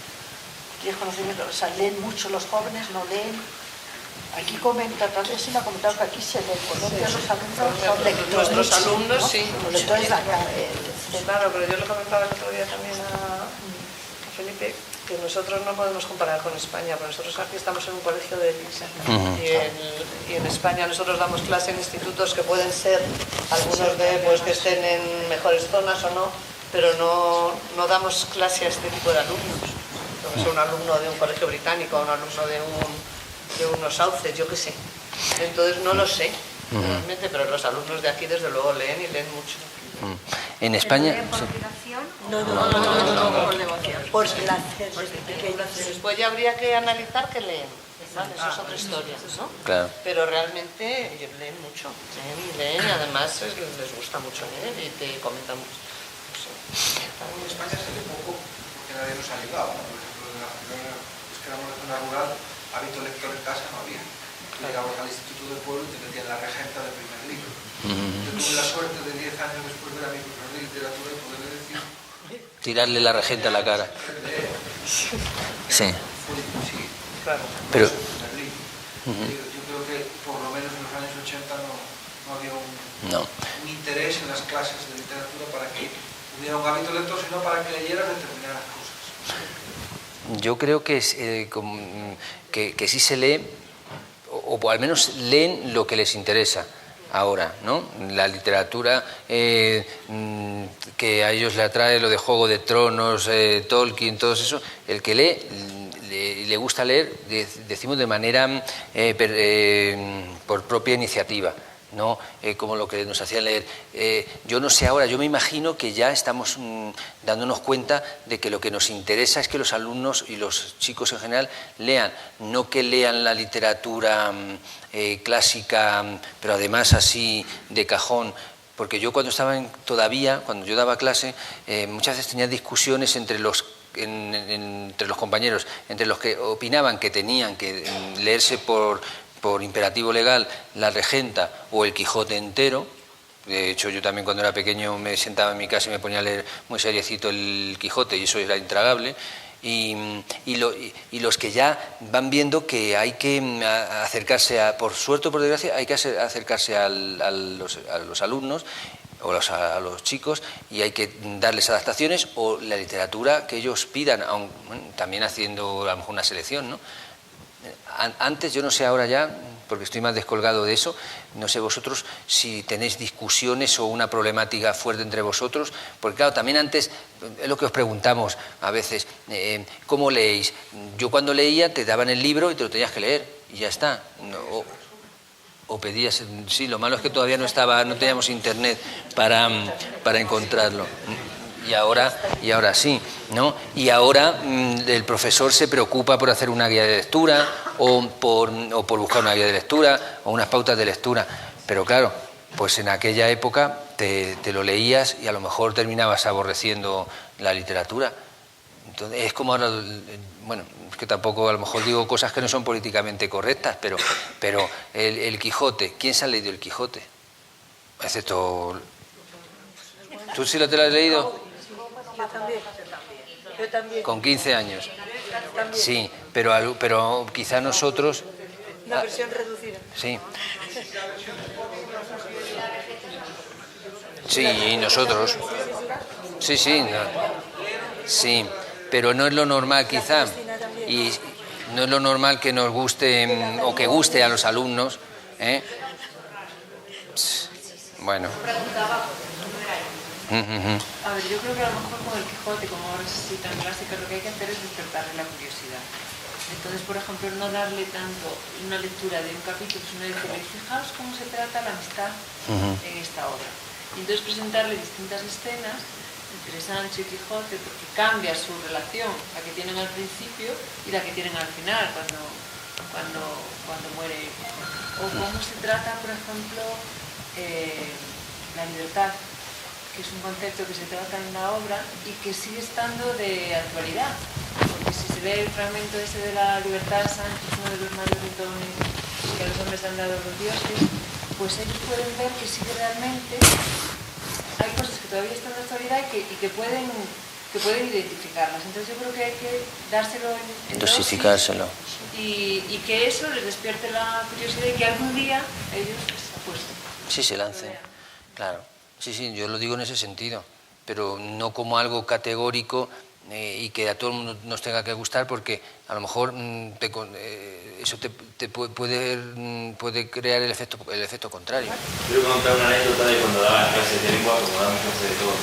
¿Tienes conocimiento? O sea, ¿leen mucho los jóvenes? ¿No leen? Aquí comenta, tal vez sí me ha comentado que aquí se lee en Colombia, los alumnos son lectores. Nuestros alumnos, ¿no? sí. Los lectores de acá. Claro, pero yo le comentaba el otro día también a Felipe que nosotros no podemos comparar con España, porque nosotros aquí estamos en un colegio de élite y en España nosotros damos clase en institutos que pueden ser algunos que estén en mejores zonas o no, pero no damos clase a este tipo de alumnos. Puede ser un alumno de un colegio británico, un alumno de unos sauces, yo qué sé. Entonces no lo sé realmente, pero los alumnos de aquí desde luego leen y leen mucho. En España... ¿Leen por obligación? No, por devoción. Por placer. Después ya habría que analizar que leen. ¿Vale? Eso es otra historia, ¿no? Claro. Pero realmente ellos leen mucho. Leen y además les gusta mucho leer y te comentan mucho. No sé. En España se lee poco porque nadie nos ha ayudado. Por ejemplo, es que éramos de zona rural, hábito lector en casa no había. Tú llegabas al Instituto del Pueblo y te metían la regenta del primer libro. Yo tuve la suerte de 10 años después de ver a mi profesor de literatura y poderle decir... Tirarle la regenta a la cara. Sí. Sí, Claro. Pero... Yo creo que por lo menos en los años 80 no había un interés en las clases de literatura para que hubiera un hábito lector, sino para que leyeras determinadas cosas. Yo creo que sí se lee, o al menos leen lo que les interesa ahora, ¿no? La literatura que a ellos le atrae, lo de Juego de Tronos, Tolkien, todo eso, el que lee, le gusta leer, decimos de manera por propia iniciativa, no como lo que nos hacían leer. Yo no sé ahora, yo me imagino que ya estamos dándonos cuenta de que lo que nos interesa es que los alumnos y los chicos en general lean, no que lean la literatura clásica, pero además así de cajón. Porque yo cuando cuando yo daba clase, muchas veces tenía discusiones entre los compañeros, entre los que opinaban que tenían que leerse por imperativo legal la Regenta o el Quijote entero. De hecho, yo también cuando era pequeño me sentaba en mi casa y me ponía a leer muy seriecito el Quijote y eso era intragable. Y los que ya van viendo que hay que acercarse, por suerte o por desgracia, hay que acercarse a los alumnos o a los chicos, y hay que darles adaptaciones o la literatura que ellos pidan, también haciendo a lo mejor una selección, ¿no? Antes, yo no sé ahora ya, porque estoy más descolgado de eso, no sé vosotros si tenéis discusiones o una problemática fuerte entre vosotros, porque claro, también antes es lo que os preguntamos a veces, ¿cómo leéis? Yo cuando leía te daban el libro y te lo tenías que leer y ya está, o pedías, sí, lo malo es que todavía no teníamos internet para encontrarlo. Y ahora sí, ¿no? Y ahora el profesor se preocupa por hacer una guía de lectura o por buscar una guía de lectura o unas pautas de lectura. Pero claro, pues en aquella época te lo leías y a lo mejor terminabas aborreciendo la literatura. Entonces, es como ahora, bueno, es que tampoco a lo mejor digo cosas que no son políticamente correctas, pero el Quijote, ¿quién se ha leído el Quijote? Excepto... ¿Tú sí te lo has leído? Yo también. Con 15 años. Sí, pero quizá nosotros... Una versión reducida. Sí. Sí, y nosotros. Sí, sí, pero no es lo normal quizá. Y no es lo normal que nos guste o que guste a los alumnos, ¿eh? Bueno. A ver, yo creo que a lo mejor con el Quijote, como ahora es así tan clásica, lo que hay que hacer es despertarle la curiosidad. Entonces, por ejemplo, no darle tanto una lectura de un capítulo, sino decirle, fijaos cómo se trata la amistad en esta obra. Y entonces presentarle distintas escenas entre Sancho y Quijote, porque cambia su relación, la que tienen al principio y la que tienen al final, cuando muere Quijote. O cómo se trata, por ejemplo, la libertad, que es un concepto que se trata en la obra y que sigue estando de actualidad, porque si se ve el fragmento ese de la libertad de Sancho, uno de los mayores dones que a los hombres han dado los dioses, pues ellos pueden ver que sigue realmente, hay cosas que todavía están de actualidad y que pueden identificarlas. Entonces yo creo que hay que dárselo en dosificárselo y que eso les despierte la curiosidad y que algún día ellos apuesten. Sí, se lancen, claro. Sí, yo lo digo en ese sentido, pero no como algo categórico y que a todo el mundo nos tenga que gustar, porque a lo mejor eso te puede crear el efecto contrario. Quiero contar una anécdota de cuando daba clases de lengua, como daban clases de todo.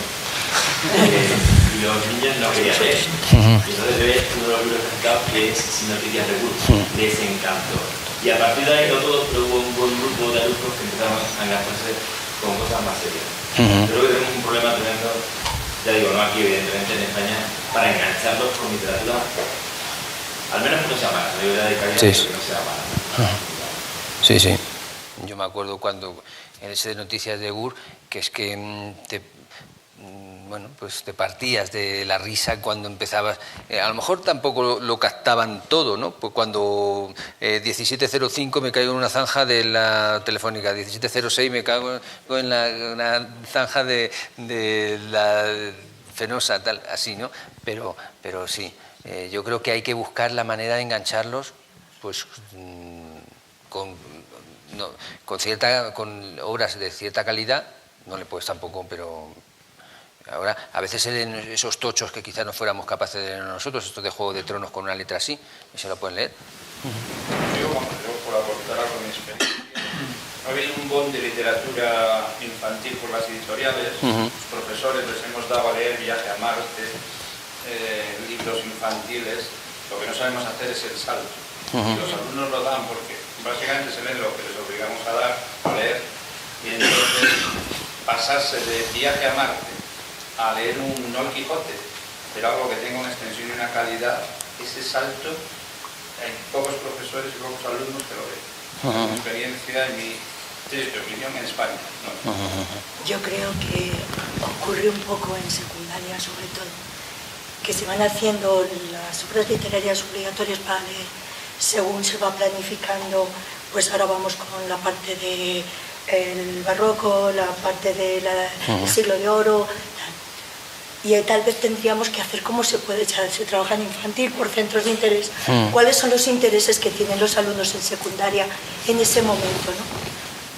Y los niños no querían leer. Y entonces ve uno de los libros presentados que es Si no querías recursos, les encantó. Y a partir de ahí, no todos, pero hubo un buen grupo de alumnos que empezaron a engancharse con cosas más serias. Creo que tenemos un problema tremendo, ya digo, no aquí evidentemente en España, para engancharlos con literatura, al menos que no sea mala, la librería de calidad que no sea mala. Sí. Yo me acuerdo cuando en ese de Noticias de Gur, que es que pues te partías de la risa cuando empezabas. A lo mejor tampoco lo captaban todo, ¿no? Pues cuando 1705 me caigo en una zanja de la Telefónica, 1706 me caigo en una zanja de la Fenosa, tal, así, ¿no? Pero sí, yo creo que hay que buscar la manera de engancharlos, pues con obras de cierta calidad. No le puedes tampoco, pero ahora a veces se leen esos tochos que quizás no fuéramos capaces de leer nosotros, estos de Juego de Tronos con una letra así, y se lo pueden leer. Yo por aportar algo de mi experiencia, ha habido un boom de literatura infantil por las editoriales. Los profesores les hemos dado a leer Viaje a Marte, libros infantiles. Lo que no sabemos hacer es el salto. Y los alumnos lo dan porque básicamente se leen lo que les obligamos a dar, a leer, y entonces pasarse de Viaje a Marte a leer no el Quijote, pero algo que tenga una extensión y una calidad, ese salto, hay pocos profesores y pocos alumnos que lo ven. Mi experiencia y mi opinión en España. ¿No? Yo creo que ocurre un poco en secundaria, sobre todo, que se van haciendo las obras literarias obligatorias para leer según se va planificando. Pues ahora vamos con la parte del barroco, la parte del siglo de oro, y tal vez tendríamos que hacer cómo se puede echarse trabajo en infantil por centros de interés. ¿Cuáles son los intereses que tienen los alumnos en secundaria en ese momento, ¿no?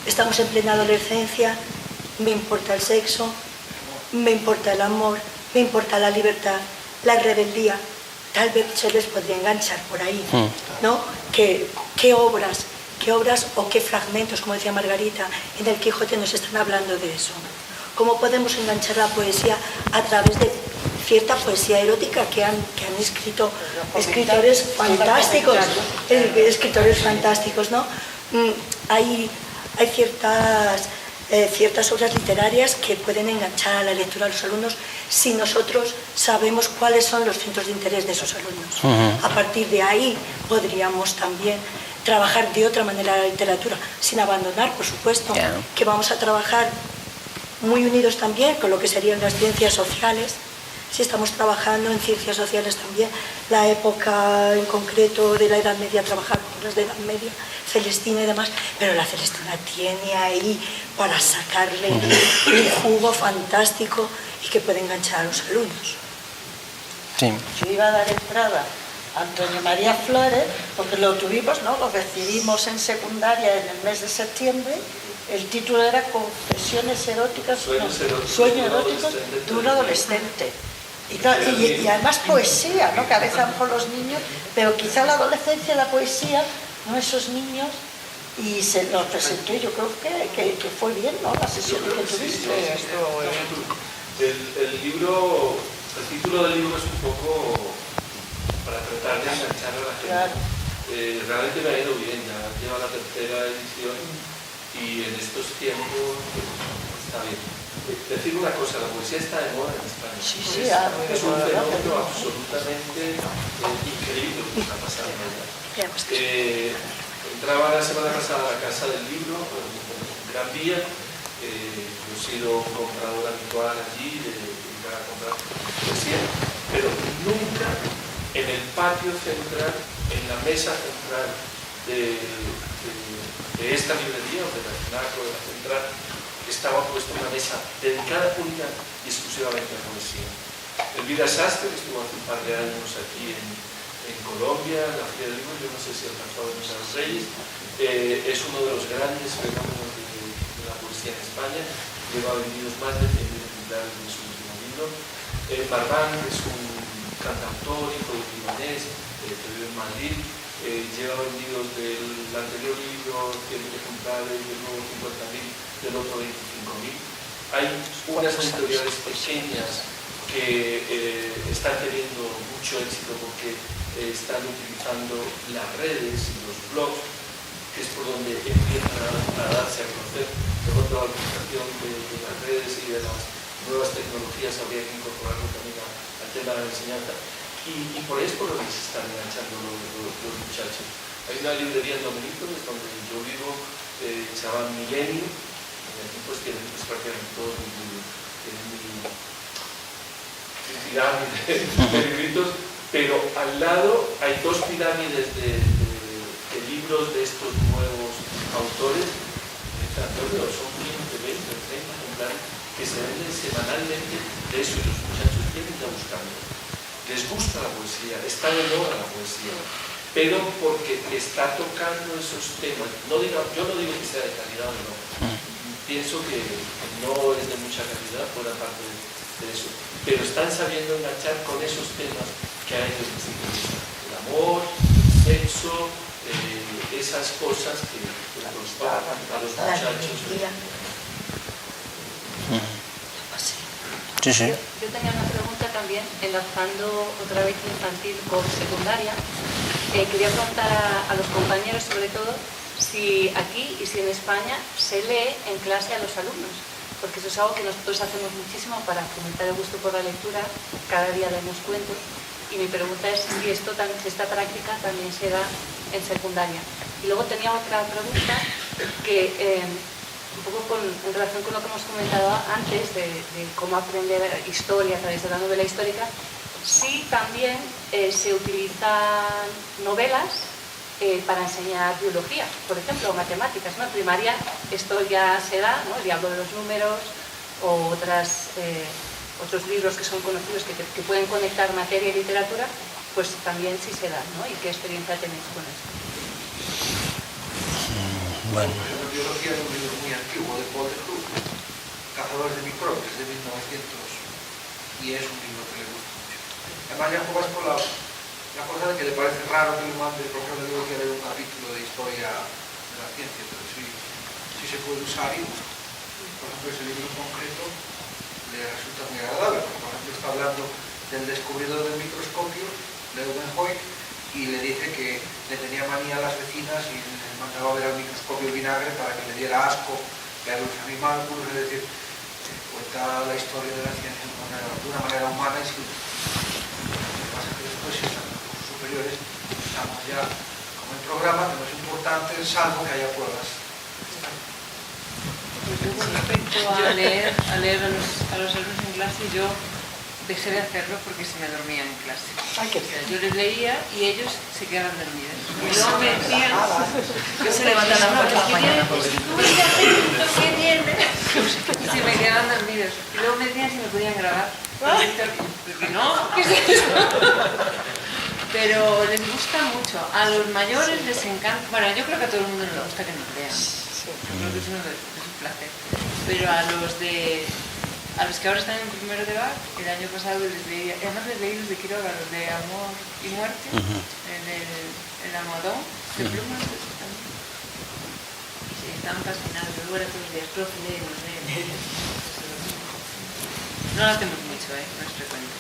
Estamos en plena adolescencia, me importa el sexo, me importa el amor, me importa la libertad, la rebeldía. Tal vez se les podría enganchar por ahí, ¿no? ¿Qué obras o qué fragmentos, como decía Margarita, en el Quijote nos están hablando de eso? ¿Cómo podemos enganchar la poesía a través de cierta poesía erótica que han escrito escritores fantásticos, ¿no? Hay ciertas obras literarias que pueden enganchar a la lectura a los alumnos si nosotros sabemos cuáles son los centros de interés de esos alumnos. A partir de ahí podríamos también trabajar de otra manera la literatura, sin abandonar, por supuesto, que vamos a trabajar muy unidos también con lo que serían las ciencias sociales. Si estamos trabajando en ciencias sociales también, la época en concreto de la Edad Media, trabajar con las de Edad Media, Celestina y demás, pero la Celestina tiene ahí para sacarle un jugo fantástico y que puede enganchar a los alumnos. Sí. Yo iba a dar entrada a Antonio María Flores, porque lo tuvimos, ¿no? Lo recibimos en secundaria en el mes de septiembre. El título era Confesiones eróticas, Sueños eróticos de un adolescente. Y además poesía, ¿no? Que a veces a lo mejor los niños, pero quizá la adolescencia, la poesía, ¿no? Esos niños, y se los presentó, y yo creo que fue bien, ¿no? La sesión que tuviste. El libro, el título del libro es un poco para tratar de enganchar a la gente. Claro. Realmente me ha ido bien, ya lleva la tercera edición y en estos tiempos está bien. Decir una cosa, la poesía está de moda en España. Sí, es un fenómeno absolutamente increíble lo que está pasando allá. Entraba la semana pasada a la Casa del Libro, en Gran Vía. Yo he sido un comprador habitual allí, de ir a comprar poesía, pero nunca en el patio central, en la mesa central de esta librería, o de la FNAC o de la central, estaba puesta una mesa dedicada única y exclusivamente a la poesía. Elvira Sastre, que estuvo hace un par de años aquí en Colombia, en la Feria del Libro, yo no sé si alcanzó a venir a los Reyes, es uno de los grandes fenómenos de la poesía en España, lleva vendidos más de 100.000 ejemplares de su último libro. Barbán, que es un cantautor, hijo de libanés, que vive en Madrid, lleva vendidos del anterior libro 100.000 ejemplares, del nuevo 50.000, del otro 25.000. Hay unas editoriales pequeñas que están teniendo mucho éxito porque están utilizando las redes y los blogs, que es por donde empiezan a darse a conocer. De pronto la utilización de las redes y de las nuevas tecnologías habría que incorporarlo también al tema de la enseñanza. Y por ahí es por lo que se están enganchando los muchachos. Hay una librería en Dominico, es donde yo vivo, se llama Milenio, y aquí pues tienen prácticamente todos mi pirámide de libritos, pero al lado hay dos pirámides de libros de estos nuevos autores, son 15, 20, 30 ejemplares que se venden semanalmente de eso, y los muchachos tienen que buscarlo. Les gusta la poesía, está de moda la poesía, pero porque está tocando esos temas. Yo no digo que sea de calidad o no, pienso que no es de mucha calidad por la parte de eso, pero están sabiendo enganchar con esos temas que hay desde el principio. El amor, el sexo, esas cosas que los tocan a los muchachos. Sí, sí. Yo tenía una pregunta también, enlazando otra vez infantil con secundaria. Quería preguntar a los compañeros, sobre todo, si aquí y si en España se lee en clase a los alumnos, porque eso es algo que nosotros hacemos muchísimo para fomentar el gusto por la lectura. Cada día leemos cuentos, y mi pregunta es si esta práctica también se da en secundaria. Y luego tenía otra pregunta que un poco en relación con lo que hemos comentado antes de cómo aprender historia a través de la novela histórica, si también se utilizan novelas para enseñar biología, por ejemplo, o matemáticas, ¿no? En primaria esto ya se da, ¿no? El diablo de los números o otros libros que son conocidos que pueden conectar materia y literatura, pues también sí se dan, ¿no? ¿Y qué experiencia tenéis con esto? Bueno. La biología es un libro muy antiguo de Paul de Cruz, Cazadores de microbios, de 1900, y es un libro que le gusta mucho. Además ya juegas con la cosa de que le parece raro que le mande el profesor de biología leer un capítulo de historia de la ciencia, pero sí se puede usar y, por ejemplo, ese libro en concreto le resulta muy agradable, porque por ejemplo está hablando del descubridor del microscopio, Leeuwenhoek, y le dice que le tenía manía a las vecinas y le mandaba a ver al microscopio el vinagre para que le diera asco ver los animálculos, es decir, cuenta la historia de la ciencia de una manera humana y sin... Lo que pasa es que después, si están en los cursos superiores, estamos ya como el programa, que no es importante, salvo que haya pruebas. Con respecto a leer a los alumnos en clase, yo dejé de hacerlo porque se me dormía en clase. Yo les leía y ellos se quedaban dormidos. Y luego me decían... Yo se levantan a las 4 de la mañana. Y se me quedaban dormidos. Y luego me decían si me podían grabar. Porque no, ¿qué es eso? Pero les gusta mucho. A los mayores les encanta... Bueno, yo creo que a todo el mundo les gusta que nos lean. Creo que es un placer. Pero a los que ahora están en primero de BAC, el año pasado les leí, además les leí los de Quiroga, los de Amor y Muerte, el Almohadón, de plumas, también. Sí, estaban fascinados. Luego era todos los días, profe, léenos. No lo hacemos mucho, no es frecuente.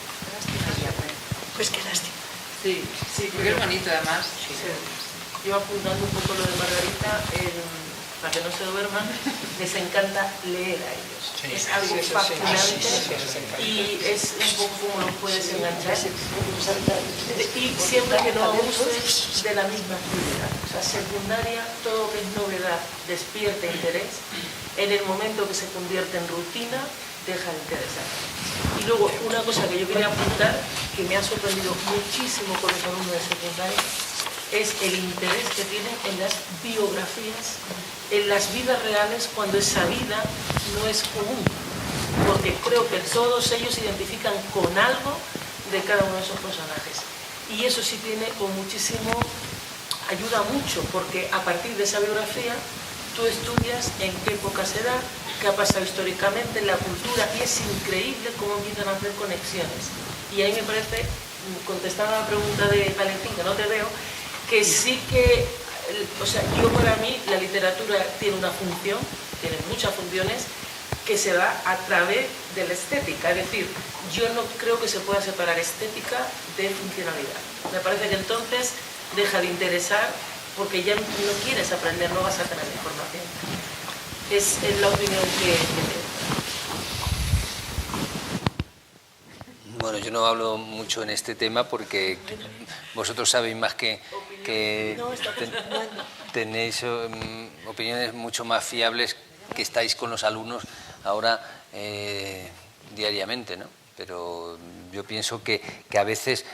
Pues qué lástima. Sí, porque es bonito además. Sí. Yo apuntando un poco lo de Margarita, para que no se duerman, les encanta leer a ellos. Sí, es algo fascinante y es un poco como los puedes enganchar. Y siempre que no abuses de la misma actividad. O sea, secundaria, todo lo que es novedad despierta interés. En el momento que se convierte en rutina, deja de interesar. Y luego, una cosa que yo quería apuntar, que me ha sorprendido muchísimo con los alumnos de secundaria, es el interés que tienen en las biografías, en las vidas reales, cuando esa vida no es común. Porque creo que todos ellos se identifican con algo de cada uno de esos personajes. Y eso sí tiene muchísimo, ayuda mucho, porque a partir de esa biografía tú estudias en qué época se da, qué ha pasado históricamente en la cultura, y es increíble cómo empiezan a hacer conexiones. Y ahí me parece, contestando a la pregunta de Valentín, que no te veo, que sí que, o sea, yo para mí la literatura tiene una función, tiene muchas funciones, que se da a través de la estética. Es decir, yo no creo que se pueda separar estética de funcionalidad. Me parece que entonces deja de interesar porque ya no quieres aprender, no vas a tener información. Es la opinión que tengo. Bueno, yo no hablo mucho en este tema porque vosotros sabéis más que tenéis opiniones mucho más fiables, que estáis con los alumnos ahora diariamente, ¿no? Pero yo pienso que a veces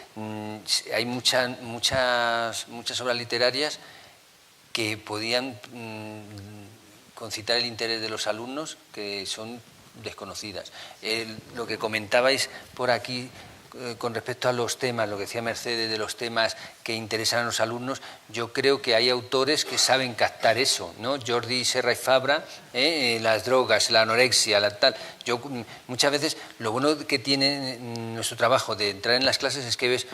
hay muchas obras literarias que podían concitar el interés de los alumnos, que son desconocidas. Lo que comentabais por aquí con respecto a los temas, lo que decía Mercedes de los temas que interesan a los alumnos, yo creo que hay autores que saben captar eso, ¿no? Jordi Serra y Fabra, las drogas, la anorexia, la tal. Yo muchas veces lo bueno que tiene nuestro trabajo de entrar en las clases es que ves,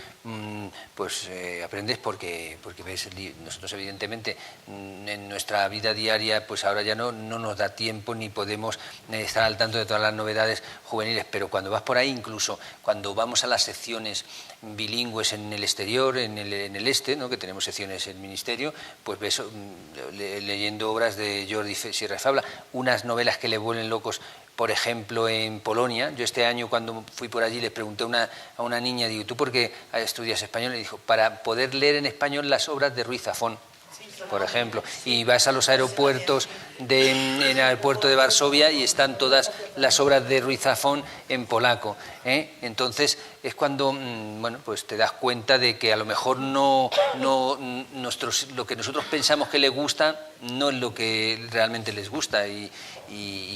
aprendes porque ves. Nosotros evidentemente en nuestra vida diaria, pues ahora ya no nos da tiempo ni podemos estar al tanto de todas las novedades juveniles, pero cuando vas por ahí, incluso cuando vamos a las secciones bilingües en el exterior, en el este, ¿no? Que tenemos secciones en el ministerio, pues ves leyendo obras de Jordi Serra y Fabra, unas novelas que le vuelven locos. Por ejemplo, en Polonia, yo este año cuando fui por allí le pregunté a una niña, digo, ¿tú por qué estudias español? Y dijo, para poder leer en español las obras de Ruiz Zafón. por ejemplo, y vas a los aeropuertos en el aeropuerto de Varsovia y están todas las obras de Ruiz Zafón en polaco, ¿eh? Entonces es cuando bueno, pues te das cuenta de que a lo mejor lo que nosotros pensamos que les gusta no es lo que realmente les gusta, y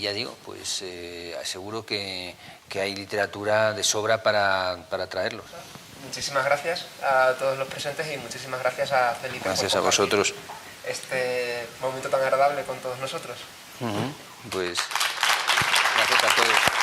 ya digo, pues aseguro que hay literatura de sobra para traerlos. Muchísimas gracias a todos los presentes y muchísimas gracias a Felipe. Gracias a vosotros. Este momento tan agradable con todos nosotros. Pues gracias a todos.